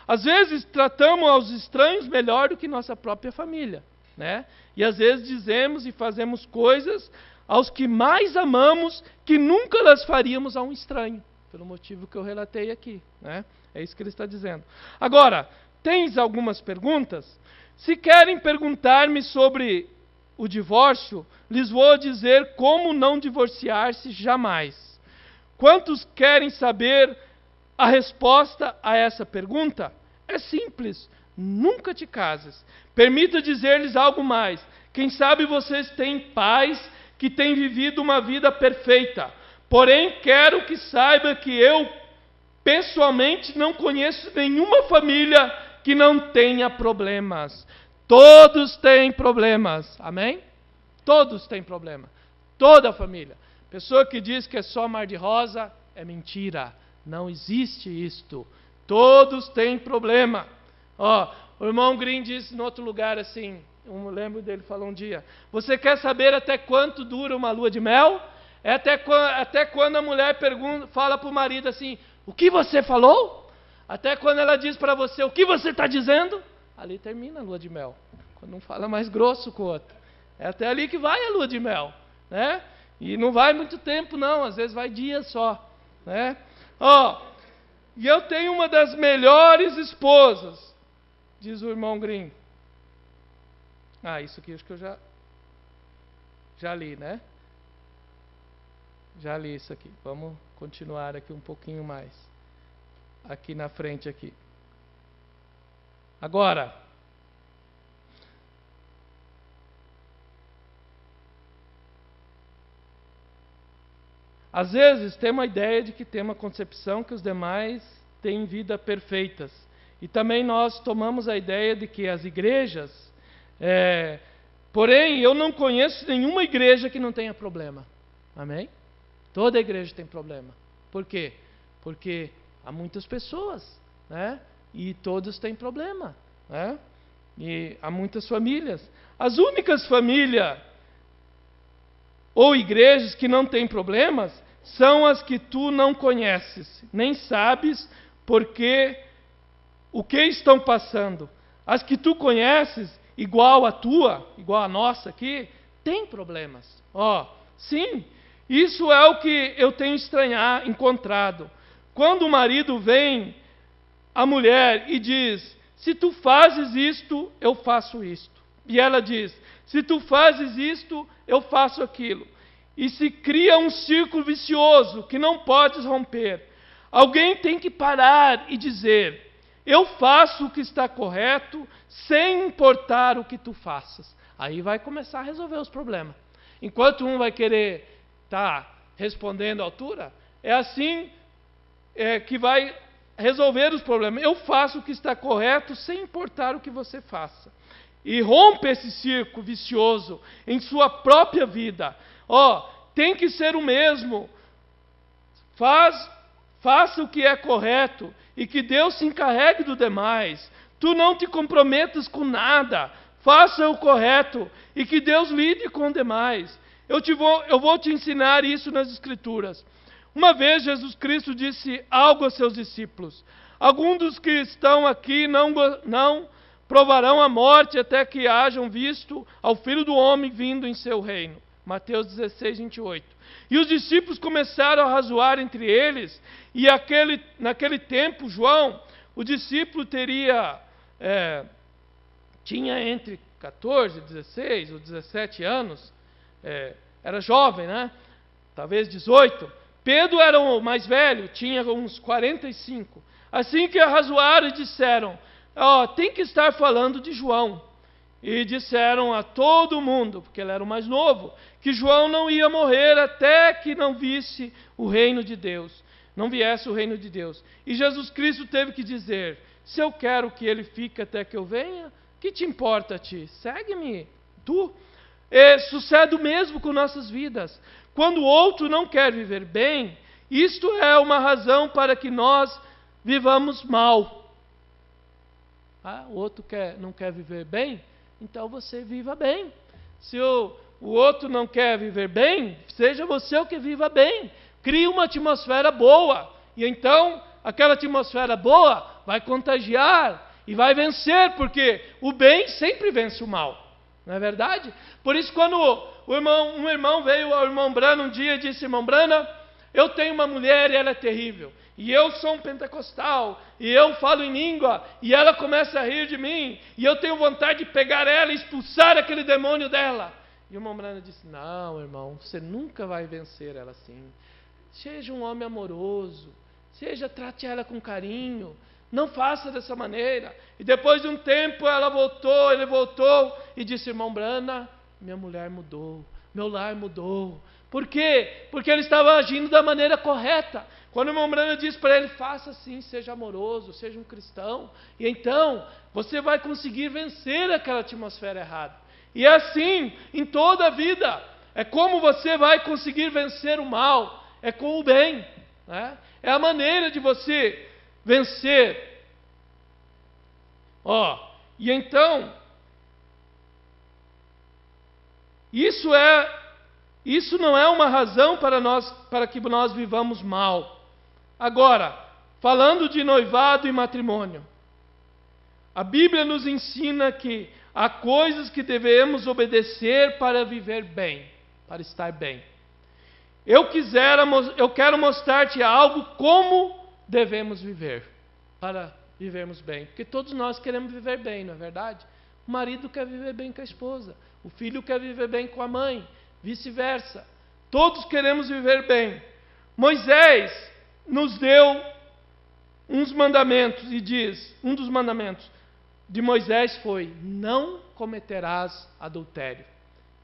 Às vezes tratamos aos estranhos melhor do que nossa própria família, né? E às vezes dizemos e fazemos coisas aos que mais amamos que nunca las faríamos a um estranho, pelo motivo que eu relatei aqui, né? É isso que ele está dizendo. Agora, tens algumas perguntas? Se querem perguntar-me sobre o divórcio, lhes vou dizer como não divorciar-se jamais. Quantos querem saber a resposta a essa pergunta? É simples, nunca te cases. Permita dizer-lhes algo mais. Quem sabe vocês têm pais que têm vivido uma vida perfeita. Porém, quero que saiba que eu, pessoalmente, não conheço nenhuma família que não tenha problemas. Todos têm problemas, amém? Todos têm problema, toda a família. Pessoa que diz que é só mar de rosa, é mentira, não existe isto. Todos têm problema. O irmão Green disse em outro lugar assim, eu lembro dele falou um dia, você quer saber até quanto dura uma lua de mel? É até quando a mulher fala para o marido assim, o que você falou? Até quando ela diz para você, o que você está dizendo? Ali termina a lua de mel. Quando não fala mais grosso com o outro. É até ali que vai a lua de mel, né? E não vai muito tempo não, às vezes vai dias só, né? E eu tenho uma das melhores esposas, diz o irmão Green. Isso aqui acho que eu já li, né? Já li isso aqui. Vamos continuar aqui um pouquinho mais. Aqui na frente aqui. Agora, às vezes tem uma ideia de que tem uma concepção que os demais têm vida perfeitas. E também nós tomamos a ideia de que as igrejas... porém, eu não conheço nenhuma igreja que não tenha problema. Amém? Toda igreja tem problema. Por quê? Porque há muitas pessoas, né? E todos têm problema, né? E há muitas famílias. As únicas famílias ou igrejas que não têm problemas são as que tu não conheces, nem sabes porque o que estão passando. As que tu conheces, igual a nossa aqui, tem problemas. Sim, isso é o que eu tenho encontrado. Quando o marido vem à mulher e diz: se tu fazes isto, eu faço isto. E ela diz: se tu fazes isto, eu faço aquilo. E se cria um círculo vicioso que não podes romper. Alguém tem que parar e dizer: eu faço o que está correto, sem importar o que tu faças. Aí vai começar a resolver os problemas. Enquanto um vai querer estar respondendo à altura, é assim que vai resolver os problemas. Eu faço o que está correto, sem importar o que você faça. E rompe esse círculo vicioso em sua própria vida. Tem que ser o mesmo. Faça o que é correto e que Deus se encarregue do demais. Tu não te comprometas com nada. Faça o correto e que Deus lide com o demais. Eu vou te ensinar isso nas Escrituras. Uma vez Jesus Cristo disse algo aos seus discípulos: alguns dos que estão aqui não provarão a morte até que hajam visto ao Filho do Homem vindo em seu reino. Mateus 16, 28. E os discípulos começaram a razoar entre eles, e naquele tempo, João, o discípulo tinha entre 14, 16 ou 17 anos, era jovem, né? Talvez 18. Pedro era o mais velho, tinha uns 45. Assim que arrazoaram e disseram: tem que estar falando de João. E disseram a todo mundo, porque ele era o mais novo, que João não ia morrer até que não visse o reino de Deus. Não viesse o reino de Deus. E Jesus Cristo teve que dizer: se eu quero que ele fique até que eu venha, que te importa a ti? Segue-me, tu. Sucede o mesmo com nossas vidas. Quando o outro não quer viver bem, isto é uma razão para que nós vivamos mal. O outro não quer viver bem? Então você viva bem. Se o outro não quer viver bem, seja você o que viva bem. Crie uma atmosfera boa. E então, aquela atmosfera boa vai contagiar e vai vencer, porque o bem sempre vence o mal. Não é verdade? Por isso, quando um irmão veio ao irmão Brana um dia e disse: irmão Brana, eu tenho uma mulher e ela é terrível. E eu sou um pentecostal, e eu falo em língua, e ela começa a rir de mim, e eu tenho vontade de pegar ela e expulsar aquele demônio dela. E o irmão Brana disse: não, irmão, você nunca vai vencer ela assim. Seja um homem amoroso, trate ela com carinho, não faça dessa maneira. E depois de um tempo ele voltou e disse: irmão Brana, minha mulher mudou, meu lar mudou. Por quê? Porque ele estava agindo da maneira correta. Quando o irmão Brana disse para ele: faça assim, seja amoroso, seja um cristão, e então você vai conseguir vencer aquela atmosfera errada. E é assim em toda a vida. É como você vai conseguir vencer o mal, é com o bem, né? É a maneira de você vencer. E então, isso não é uma razão para que nós vivamos mal. Agora, falando de noivado e matrimônio, a Bíblia nos ensina que há coisas que devemos obedecer para viver bem, para estar bem. Eu quero mostrar-te algo como devemos viver para vivermos bem, porque todos nós queremos viver bem, não é verdade? O marido quer viver bem com a esposa, o filho quer viver bem com a mãe, vice-versa. Todos queremos viver bem. Moisés nos deu uns mandamentos e diz: um dos mandamentos de Moisés foi: não cometerás adultério.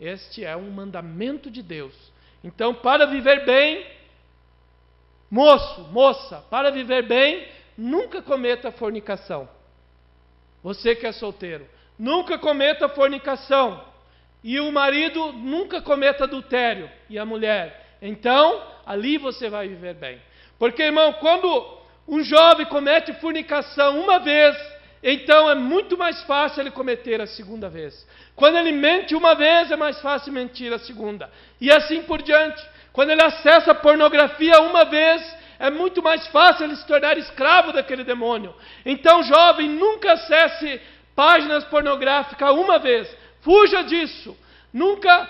Este é um mandamento de Deus. Então, para viver bem, moça, para viver bem, nunca cometa fornicação. Você que é solteiro, nunca cometa fornicação. E o marido nunca cometa adultério. E a mulher. então ali você vai viver bem. Porque, irmão, quando um jovem comete fornicação uma vez, então é muito mais fácil ele cometer a segunda vez. Quando ele mente uma vez, é mais fácil mentir a segunda. E assim por diante. Quando ele acessa a pornografia uma vez, é muito mais fácil ele se tornar escravo daquele demônio. Então, jovem, nunca acesse páginas pornográficas uma vez. Fuja disso. Nunca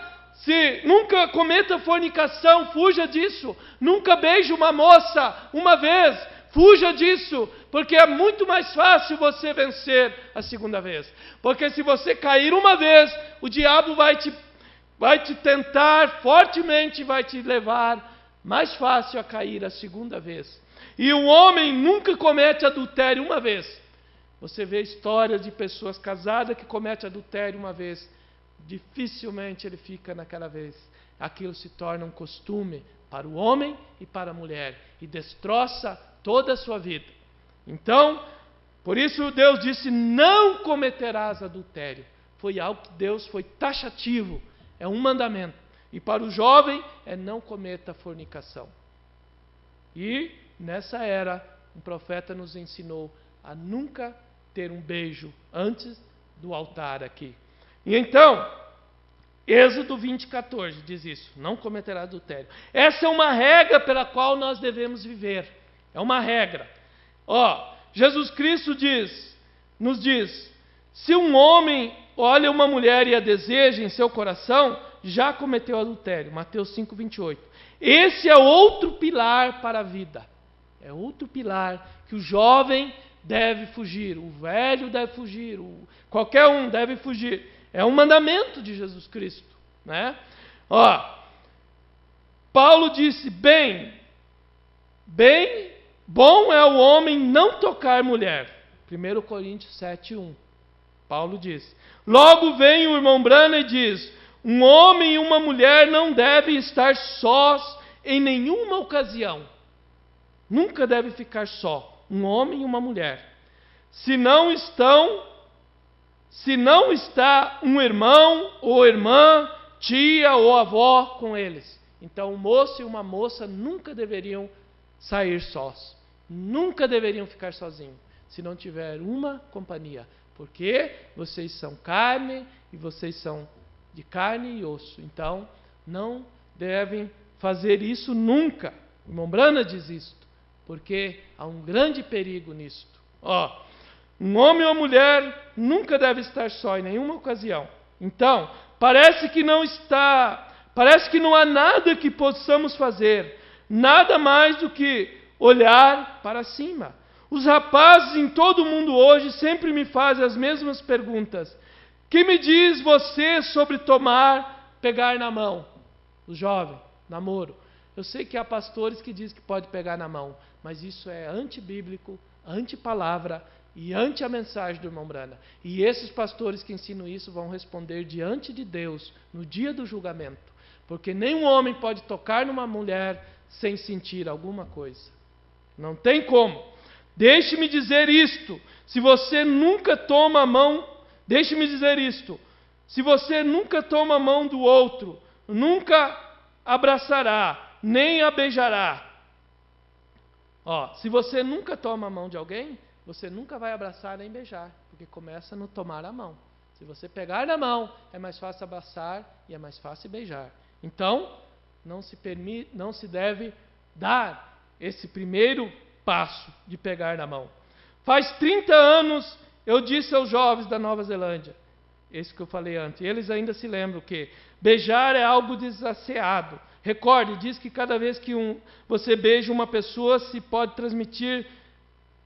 cometa fornicação, fuja disso. Nunca beije uma moça uma vez, fuja disso. Porque é muito mais fácil você vencer a segunda vez. Porque se você cair uma vez, o diabo vai te tentar fortemente, vai te levar mais fácil a cair a segunda vez. E o homem nunca comete adultério uma vez. Você vê histórias de pessoas casadas que cometem adultério uma vez. Dificilmente ele fica naquela vez. Aquilo se torna um costume para o homem e para a mulher. E destroça toda a sua vida. Então, por isso Deus disse, não cometerás adultério. Foi algo que Deus foi taxativo. É um mandamento. E para o jovem, é não cometa fornicação. E nessa era, um profeta nos ensinou a nunca ter um beijo antes do altar aqui. E então, Êxodo 20:14 diz isso, não cometerá adultério. Essa é uma regra pela qual nós devemos viver. É uma regra. Jesus Cristo nos diz, se um homem olha uma mulher e a deseja em seu coração, já cometeu adultério. Mateus 5:28. Esse é outro pilar para a vida. É outro pilar que o jovem deve fugir, o velho deve fugir, qualquer um deve fugir. É um mandamento de Jesus Cristo, né? Paulo disse, bom é o homem não tocar mulher. 1 Coríntios 7:1. Paulo diz. Logo vem o irmão Branham e diz, um homem e uma mulher não devem estar sós em nenhuma ocasião. Nunca deve ficar só, um homem e uma mulher. Se não está um irmão ou irmã, tia ou avó com eles. Então, um moço e uma moça nunca deveriam sair sós. Nunca deveriam ficar sozinhos, se não tiver uma companhia. Porque vocês são carne e vocês são de carne e osso. Então, não devem fazer isso nunca. O irmão Branham diz isto, porque há um grande perigo nisto. Um homem ou mulher nunca deve estar só em nenhuma ocasião. Então, parece que não há nada que possamos fazer, nada mais do que olhar para cima. Os rapazes em todo o mundo hoje sempre me fazem as mesmas perguntas. Que me diz você sobre pegar na mão? O jovem, namoro. Eu sei que há pastores que dizem que pode pegar na mão, mas isso é antibíblico, antipalavra e anti a mensagem do irmão Branham. E esses pastores que ensinam isso vão responder diante de Deus no dia do julgamento. Porque nenhum homem pode tocar numa mulher sem sentir alguma coisa. Não tem como. Deixe-me dizer isto. Se você nunca toma a mão, deixe-me dizer isto. Se você nunca toma a mão do outro, nunca abraçará, nem a beijará. Se você nunca toma a mão de alguém, você nunca vai abraçar nem beijar, porque começa no tomar a mão. Se você pegar na mão, é mais fácil abraçar e é mais fácil beijar. Então, não se deve dar esse primeiro passo de pegar na mão. Faz 30 anos eu disse aos jovens da Nova Zelândia, esse que eu falei antes, eles ainda se lembram que beijar é algo desasseado. Recorde, diz que cada vez que você beija uma pessoa se pode transmitir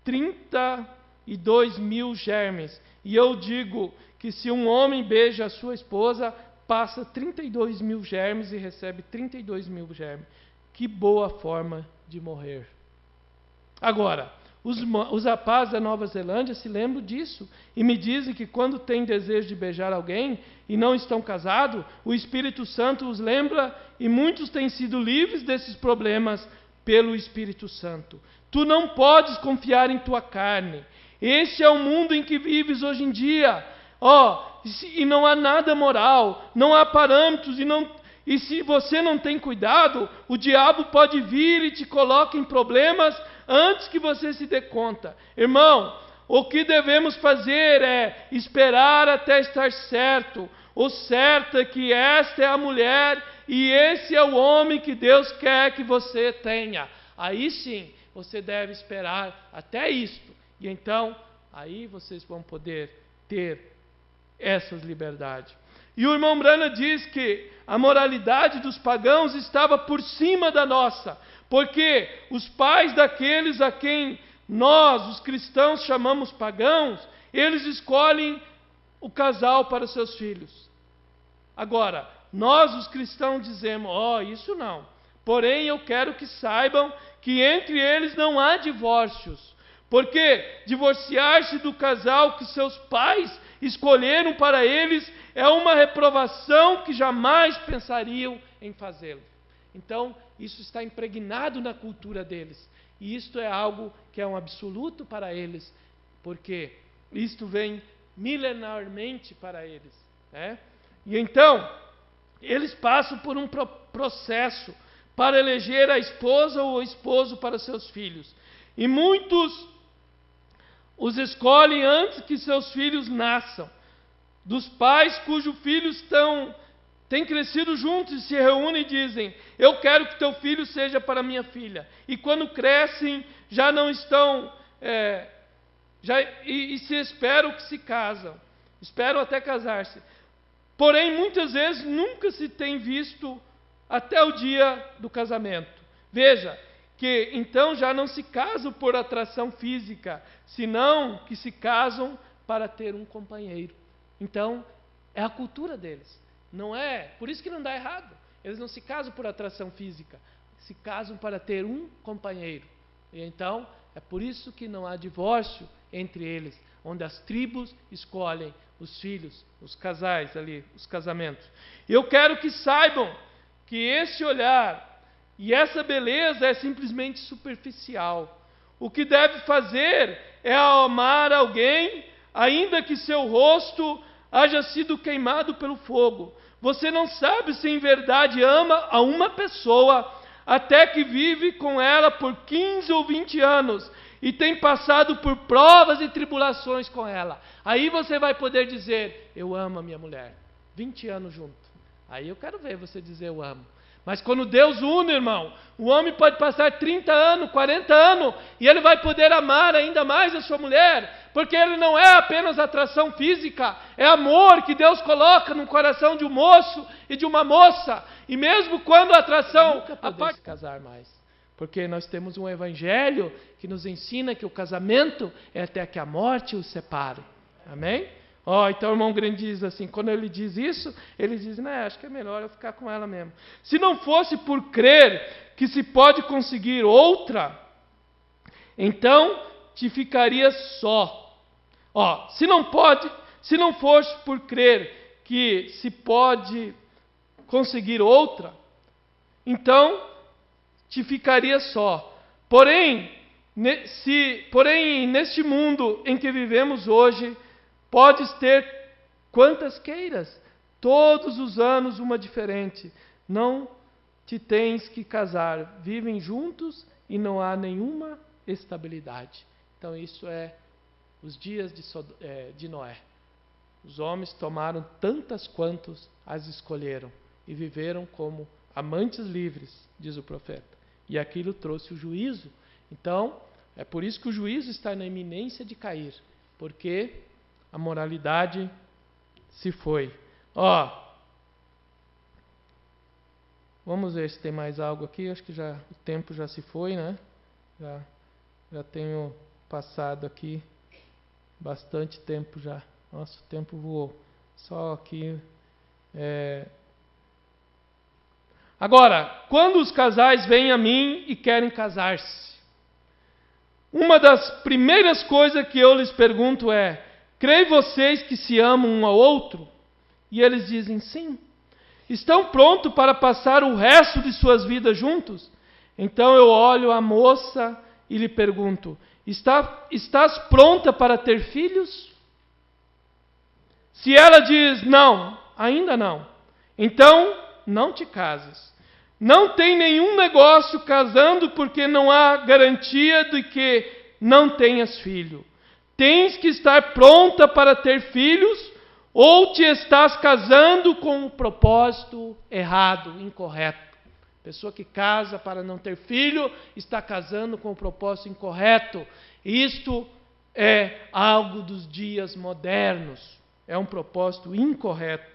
32 mil germes. E eu digo que se um homem beija a sua esposa, passa 32 mil germes e recebe 32 mil germes. Que boa forma de morrer. Agora, os rapazes da Nova Zelândia se lembram disso e me dizem que quando têm desejo de beijar alguém e não estão casados, o Espírito Santo os lembra e muitos têm sido livres desses problemas pelo Espírito Santo. Tu não podes confiar em tua carne. Este é o mundo em que vives hoje em dia. E não há nada moral, não há parâmetros E se você não tem cuidado, o diabo pode vir e te coloca em problemas antes que você se dê conta. Irmão, o que devemos fazer é esperar até estar certo. O certo é que esta é a mulher e esse é o homem que Deus quer que você tenha. Aí sim, você deve esperar até isto. E então, aí vocês vão poder ter essas liberdades. E o irmão Branham diz que a moralidade dos pagãos estava por cima da nossa, porque os pais daqueles a quem nós, os cristãos, chamamos pagãos, eles escolhem o casal para seus filhos. Agora, nós, os cristãos, dizemos, isso não. Porém, eu quero que saibam que entre eles não há divórcios, porque divorciar-se do casal que seus pais escolheram para eles é uma reprovação que jamais pensariam em fazê-lo. Então, isso está impregnado na cultura deles. E isto é algo que é um absoluto para eles, porque isto vem milenarmente para eles, né? E então, eles passam por um processo para eleger a esposa ou o esposo para seus filhos. E muitos os escolhem antes que seus filhos nasçam. Dos pais cujos filhos têm crescido juntos e se reúnem e dizem, eu quero que teu filho seja para minha filha. E quando crescem, já não estão, e se esperam que se casam. Esperam até casar-se. Porém, muitas vezes, nunca se tem visto até o dia do casamento. Veja, que então já não se casam por atração física, senão que se casam para ter um companheiro. Então, é a cultura deles. Não é, por isso que não dá errado. Eles não se casam por atração física, se casam para ter um companheiro. E então, é por isso que não há divórcio entre eles, onde as tribos escolhem os filhos, os casais ali, os casamentos. Eu quero que saibam que esse olhar e essa beleza é simplesmente superficial. O que deve fazer é amar alguém, ainda que seu rosto haja sido queimado pelo fogo. Você não sabe se em verdade ama a uma pessoa, até que vive com ela por 15 ou 20 anos, e tem passado por provas e tribulações com ela. Aí você vai poder dizer, eu amo a minha mulher. 20 anos junto. Aí eu quero ver você dizer eu amo. Mas quando Deus une, irmão, o homem pode passar 30 anos, 40 anos, e ele vai poder amar ainda mais a sua mulher, porque ele não é apenas atração física, é amor que Deus coloca no coração de um moço e de uma moça. E mesmo quando a atração... Nunca poder se casar mais, porque nós temos um evangelho que nos ensina que o casamento é até que a morte os separe. Amém? Então o irmão Grande diz assim, quando ele diz isso, ele diz, acho que é melhor eu ficar com ela mesmo. Se não fosse por crer que se pode conseguir outra, então te ficaria só. Se não fosse por crer que se pode conseguir outra, então te ficaria só. Porém, neste mundo em que vivemos hoje, podes ter quantas queiras, todos os anos uma diferente. Não te tens que casar, vivem juntos e não há nenhuma estabilidade. Então isso é os dias de Noé. Os homens tomaram tantas quantos as escolheram e viveram como amantes livres, diz o profeta. E aquilo trouxe o juízo. Então, é por isso que o juízo está na iminência de cair, porque a moralidade se foi. Vamos ver se tem mais algo aqui. Acho que o tempo já se foi, né? Já tenho passado aqui bastante tempo já. Nossa, o tempo voou. Só aqui. Agora, quando os casais vêm a mim e querem casar-se, uma das primeiras coisas que eu lhes pergunto é: creem vocês que se amam um ao outro? E eles dizem sim. Estão prontos para passar o resto de suas vidas juntos? Então eu olho a moça e lhe pergunto: estás pronta para ter filhos? Se ela diz não, ainda não, então não te cases. Não tem nenhum negócio casando, porque não há garantia de que não tenhas filho. Tens que estar pronta para ter filhos, ou te estás casando com um propósito errado, incorreto. Pessoa que casa para não ter filho, está casando com um propósito incorreto. Isto é algo dos dias modernos. É um propósito incorreto.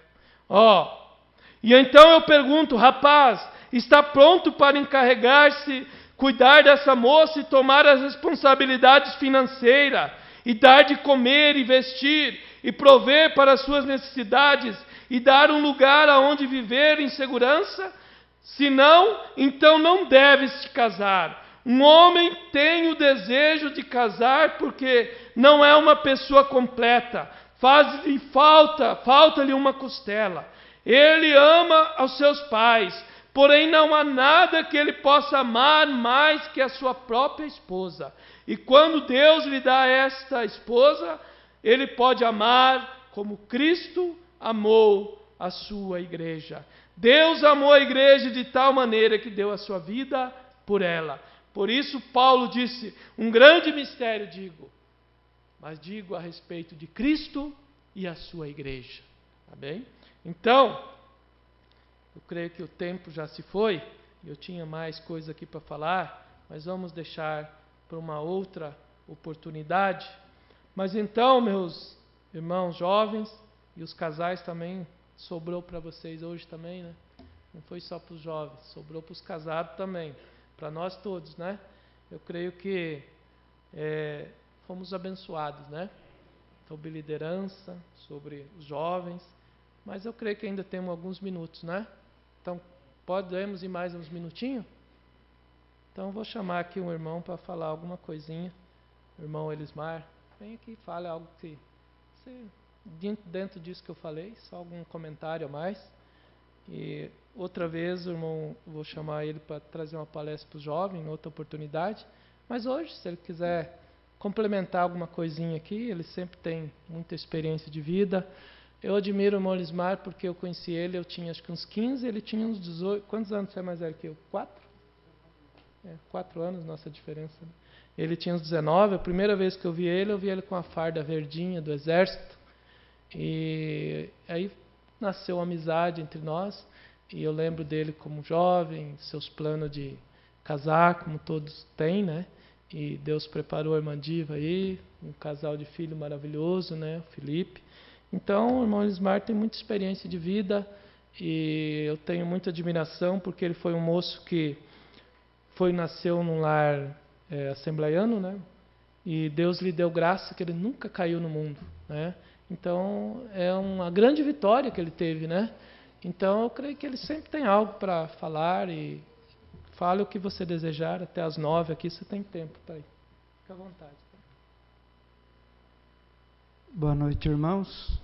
E então eu pergunto, rapaz, está pronto para encarregar-se, cuidar dessa moça e tomar as responsabilidades financeiras, e dar de comer e vestir, e prover para as suas necessidades, e dar um lugar aonde viver em segurança? Se não, então não deves te casar. Um homem tem o desejo de casar porque não é uma pessoa completa. Faz-lhe falta-lhe uma costela. Ele ama aos seus pais, porém não há nada que ele possa amar mais que a sua própria esposa. E quando Deus lhe dá esta esposa, ele pode amar como Cristo amou a sua igreja. Deus amou a igreja de tal maneira que deu a sua vida por ela. Por isso Paulo disse, um grande mistério digo, mas digo a respeito de Cristo e a sua igreja. Tá bem? Então, eu creio que o tempo já se foi, eu tinha mais coisa aqui para falar, mas vamos deixar para uma outra oportunidade. Mas então, meus irmãos jovens e os casais também, sobrou para vocês hoje também, né? Não foi só para os jovens, sobrou para os casados também, para nós todos, né? Eu creio que fomos abençoados, né? Sobre liderança, sobre os jovens, mas eu creio que ainda temos alguns minutos, né? Então, podemos ir mais uns minutinhos? Então, eu vou chamar aqui um irmão para falar alguma coisinha. O irmão Elismar, vem aqui e fale algo que dentro disso que eu falei, só algum comentário a mais. E outra vez, o irmão, vou chamar ele para trazer uma palestra para os jovens, em outra oportunidade. Mas hoje, se ele quiser complementar alguma coisinha aqui, ele sempre tem muita experiência de vida. Eu admiro o irmão Elismar porque eu conheci ele, eu tinha acho que uns 15, ele tinha uns 18. Quantos anos você é mais velho que eu? 4? 4 anos, nossa diferença. Né? Ele tinha uns 19, a primeira vez que eu vi ele com a farda verdinha do exército. E aí nasceu uma amizade entre nós, e eu lembro dele como jovem, seus planos de casar, como todos têm, né? E Deus preparou a irmã Diva aí, um casal de filho maravilhoso, né? O Felipe. Então, o irmão Elismar tem muita experiência de vida, e eu tenho muita admiração, porque ele foi um moço que nasceu num lar assembleiano, né? E Deus lhe deu graça que ele nunca caiu no mundo, né? Então, é uma grande vitória que ele teve, né? Então, eu creio que ele sempre tem algo para falar, e fale o que você desejar, até às 9 aqui você tem tempo para ir. Fique à vontade. Tá? Boa noite, irmãos.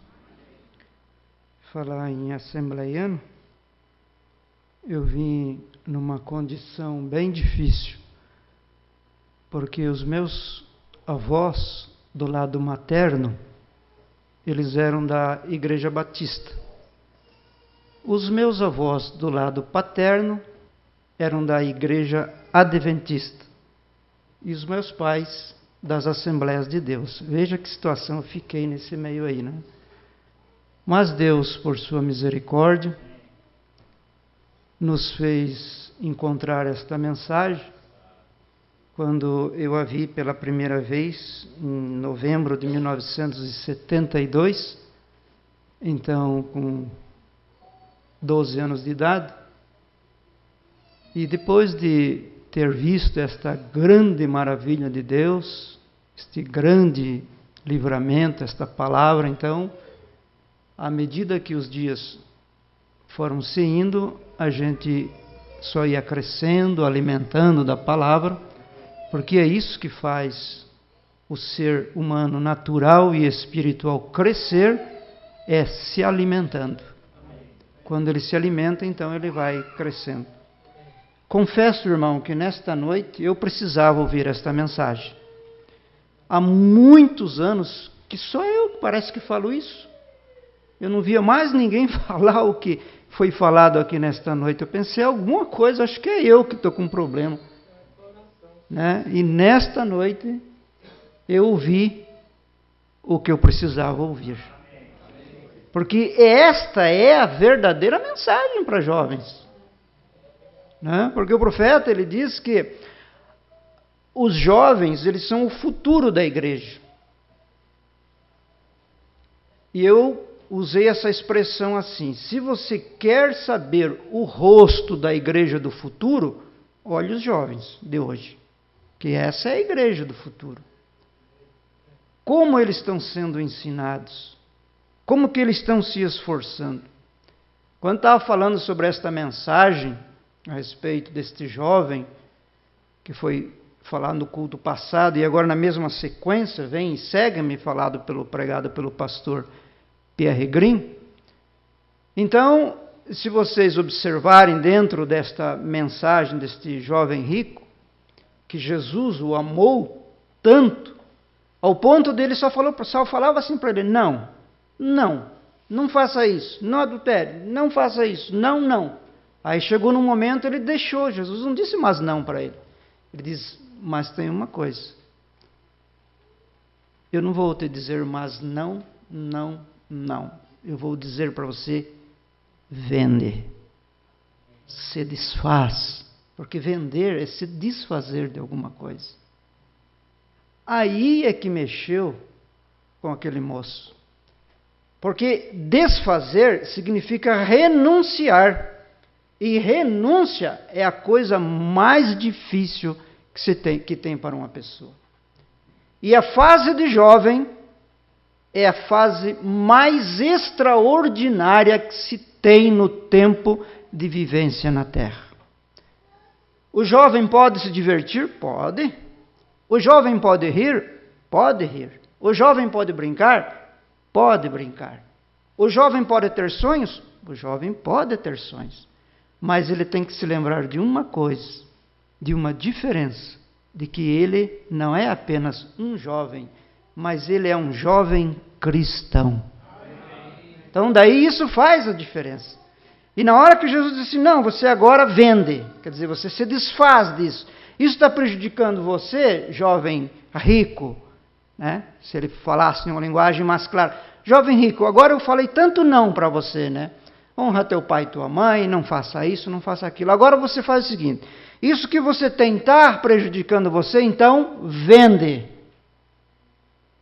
Falar em assembleiano, eu vim numa condição bem difícil, porque os meus avós, do lado materno, eles eram da Igreja Batista. Os meus avós, do lado paterno, eram da Igreja Adventista. E os meus pais, das Assembleias de Deus. Veja que situação eu fiquei nesse meio aí, né? Mas Deus, por sua misericórdia, nos fez encontrar esta mensagem quando eu a vi pela primeira vez, em novembro de 1972, então com 12 anos de idade. E depois de ter visto esta grande maravilha de Deus, este grande livramento, esta palavra, então, à medida que os dias foram se indo, a gente só ia crescendo, alimentando da palavra, porque é isso que faz o ser humano natural e espiritual crescer, é se alimentando. Quando ele se alimenta, então ele vai crescendo. Confesso, irmão, que nesta noite eu precisava ouvir esta mensagem. Há muitos anos que só eu parece que falo isso. Eu não via mais ninguém falar o que foi falado aqui nesta noite. Eu pensei, alguma coisa, acho que é eu que estou com um problema. Né? E nesta noite, eu ouvi o que eu precisava ouvir. Porque esta é a verdadeira mensagem para jovens. Né? Porque o profeta, ele diz que os jovens, eles são o futuro da igreja. E eu usei essa expressão assim: se você quer saber o rosto da igreja do futuro, olhe os jovens de hoje. Que essa é a igreja do futuro. Como eles estão sendo ensinados? Como que eles estão se esforçando? Quando estava falando sobre esta mensagem, a respeito deste jovem, que foi falado no culto passado, e agora na mesma sequência, vem e segue-me, pregado pelo pastor Pierre Green. Então, se vocês observarem dentro desta mensagem deste jovem rico, que Jesus o amou tanto, ao ponto dele só falava assim para ele: não faça isso, não adultere, não faça isso, não. Aí chegou num momento, ele deixou, Jesus não disse mais não para ele. Ele diz: mas tem uma coisa, eu não vou te dizer mais não, eu vou dizer para você: vende, se desfaz. Porque vender é se desfazer de alguma coisa. Aí é que mexeu com aquele moço. Porque desfazer significa renunciar. E renúncia é a coisa mais difícil que tem para uma pessoa. E a fase de jovem é a fase mais extraordinária que se tem no tempo de vivência na terra. O jovem pode se divertir? Pode. O jovem pode rir? Pode rir. O jovem pode brincar? Pode brincar. O jovem pode ter sonhos? O jovem pode ter sonhos. Mas ele tem que se lembrar de uma coisa, de uma diferença, de que ele não é apenas um jovem, mas ele é um jovem cristão. Então daí isso faz a diferença. E na hora que Jesus disse: não, você agora vende, quer dizer, você se desfaz disso. Isso está prejudicando você, jovem rico, né? Se ele falasse em uma linguagem mais clara: jovem rico, agora eu falei tanto não para você, né? Honra teu pai e tua mãe, não faça isso, não faça aquilo. Agora você faz o seguinte: isso que você tentar prejudicando você, então vende.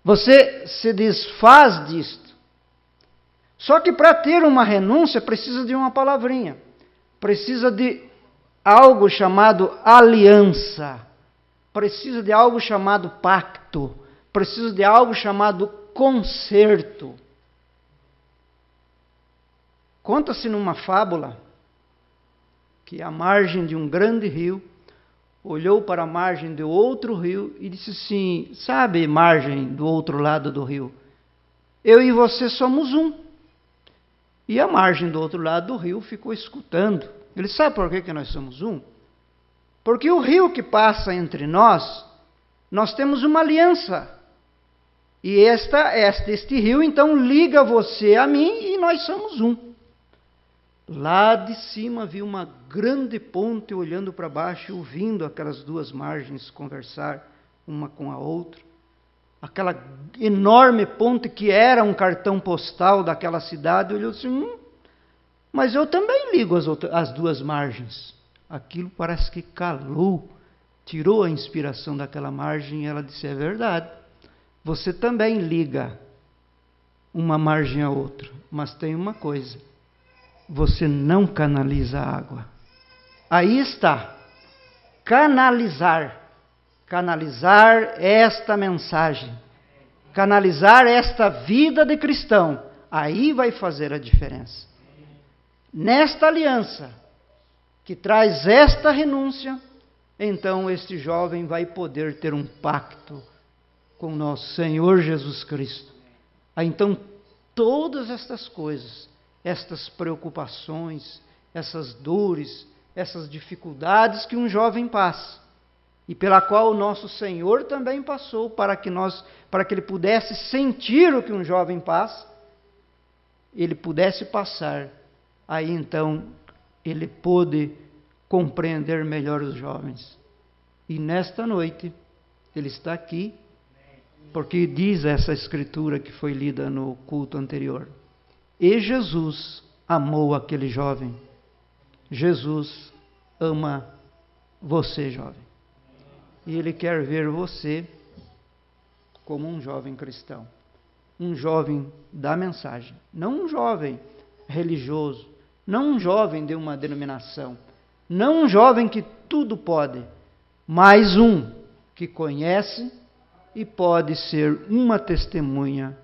Você se desfaz disto. Só que para ter uma renúncia precisa de uma palavrinha. Precisa de algo chamado aliança. Precisa de algo chamado pacto. Precisa de algo chamado concerto. Conta-se numa fábula que à margem de um grande rio, olhou para a margem de outro rio e disse assim: sabe, margem do outro lado do rio, eu e você somos um. E a margem do outro lado do rio ficou escutando. Ele sabe por que nós somos um? Porque o rio que passa entre nós temos uma aliança. E este rio então liga você a mim e nós somos um. Lá de cima vi uma grande ponte olhando para baixo, ouvindo aquelas duas margens conversar uma com a outra. Aquela enorme ponte que era um cartão postal daquela cidade, olhou assim: mas eu também ligo as duas margens. Aquilo parece que calou, tirou a inspiração daquela margem e ela disse: é verdade, você também liga uma margem à outra, mas tem uma coisa: você não canaliza a água. Aí está, canalizar esta mensagem, canalizar esta vida de cristão, aí vai fazer a diferença. Nesta aliança, que traz esta renúncia, então este jovem vai poder ter um pacto com nosso Senhor Jesus Cristo. Aí então todas estas coisas, estas preocupações, essas dores, essas dificuldades que um jovem passa, e pela qual o nosso Senhor também passou, para que ele pudesse sentir o que um jovem passa, ele pudesse passar, aí então ele pôde compreender melhor os jovens. E nesta noite, ele está aqui, porque diz essa escritura que foi lida no culto anterior. E Jesus amou aquele jovem. Jesus ama você, jovem. E ele quer ver você como um jovem cristão. Um jovem da mensagem. Não um jovem religioso. Não um jovem de uma denominação. Não um jovem que tudo pode. Mas um que conhece e pode ser uma testemunha,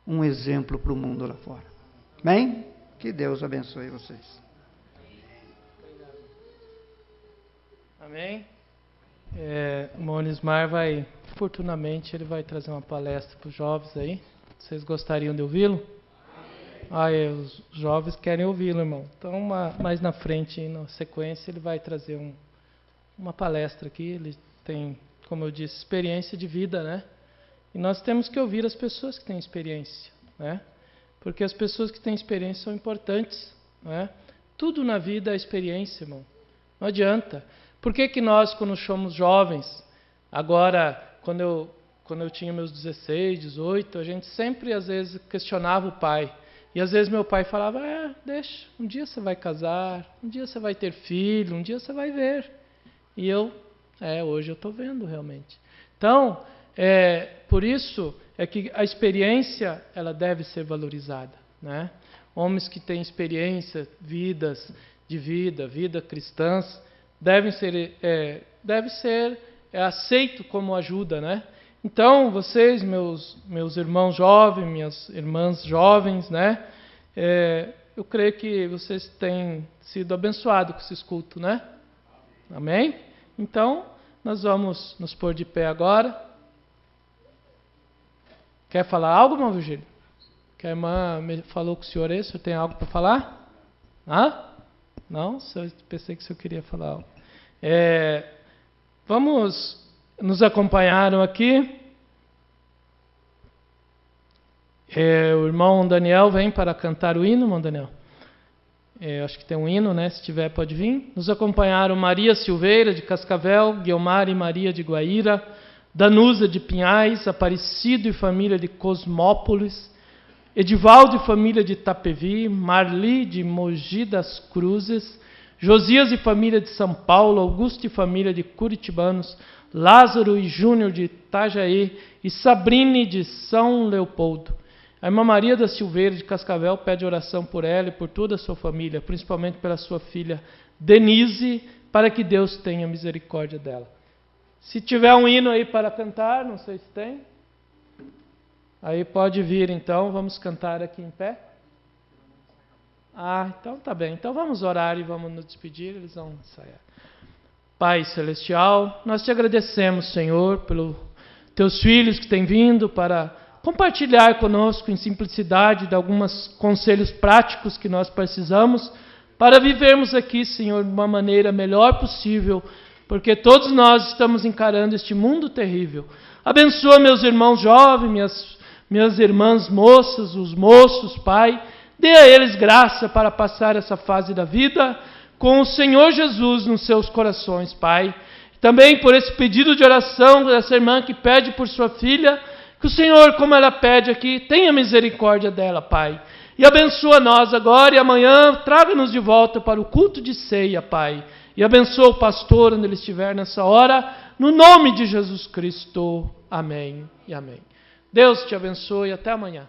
um exemplo para o mundo lá fora. Amém? Que Deus abençoe vocês. Amém? O Monismar vai, oportunamente, ele vai trazer uma palestra para os jovens aí. Vocês gostariam de ouvi-lo? Os jovens querem ouvi-lo, irmão. Então, mais na frente, na sequência, ele vai trazer uma palestra aqui. Ele tem, como eu disse, experiência de vida, né? E nós temos que ouvir as pessoas que têm experiência, né? Porque as pessoas que têm experiência são importantes, né? Tudo na vida é experiência, irmão. Não adianta. Por que nós, quando somos jovens, agora, quando eu tinha meus 16, 18, a gente sempre, às vezes, questionava o pai. E, às vezes, meu pai falava, deixa, um dia você vai casar, um dia você vai ter filho, um dia você vai ver. E hoje eu estou vendo, realmente. Então, por isso é que a experiência, ela deve ser valorizada, né? Homens que têm experiência, vida cristãs, deve ser aceito como ajuda, né? Então, vocês, meus irmãos jovens, minhas irmãs jovens, né? Eu creio que vocês têm sido abençoados com esse culto, né? Amém? Então, nós vamos nos pôr de pé agora. Quer falar algo, irmão Virgílio? Que a irmã falou com o senhor aí, o senhor tem algo para falar? Não? Eu pensei que o senhor queria falar algo. Nos acompanharam aqui. O irmão Daniel vem para cantar o hino, irmão Daniel. Acho que tem um hino, né? Se tiver, pode vir. Nos acompanharam Maria Silveira, de Cascavel, Guilmar e Maria de Guaíra, Danusa de Pinhais, Aparecido e família de Cosmópolis, Edivaldo e família de Itapevi, Marli de Mogi das Cruzes, Josias e família de São Paulo, Augusto e família de Curitibanos, Lázaro e Júnior de Itajaí e Sabrine de São Leopoldo. A irmã Maria da Silveira de Cascavel pede oração por ela e por toda a sua família, principalmente pela sua filha Denise, para que Deus tenha misericórdia dela. Se tiver um hino aí para cantar, não sei se tem. Aí pode vir então, vamos cantar aqui em pé. Então tá bem. Então vamos orar e vamos nos despedir, eles vão ensaiar. Pai Celestial, nós te agradecemos, Senhor, pelos teus filhos que têm vindo para compartilhar conosco em simplicidade de alguns conselhos práticos que nós precisamos para vivermos aqui, Senhor, de uma maneira melhor possível, porque todos nós estamos encarando este mundo terrível. Abençoa meus irmãos jovens, minhas irmãs moças, os moços, Pai. Dê a eles graça para passar essa fase da vida com o Senhor Jesus nos seus corações, Pai. Também por esse pedido de oração dessa irmã que pede por sua filha, que o Senhor, como ela pede aqui, tenha misericórdia dela, Pai. E abençoa nós agora e amanhã, traga-nos de volta para o culto de ceia, Pai. E abençoa o pastor onde ele estiver nessa hora, no nome de Jesus Cristo. Amém e amém. Deus te abençoe e até amanhã.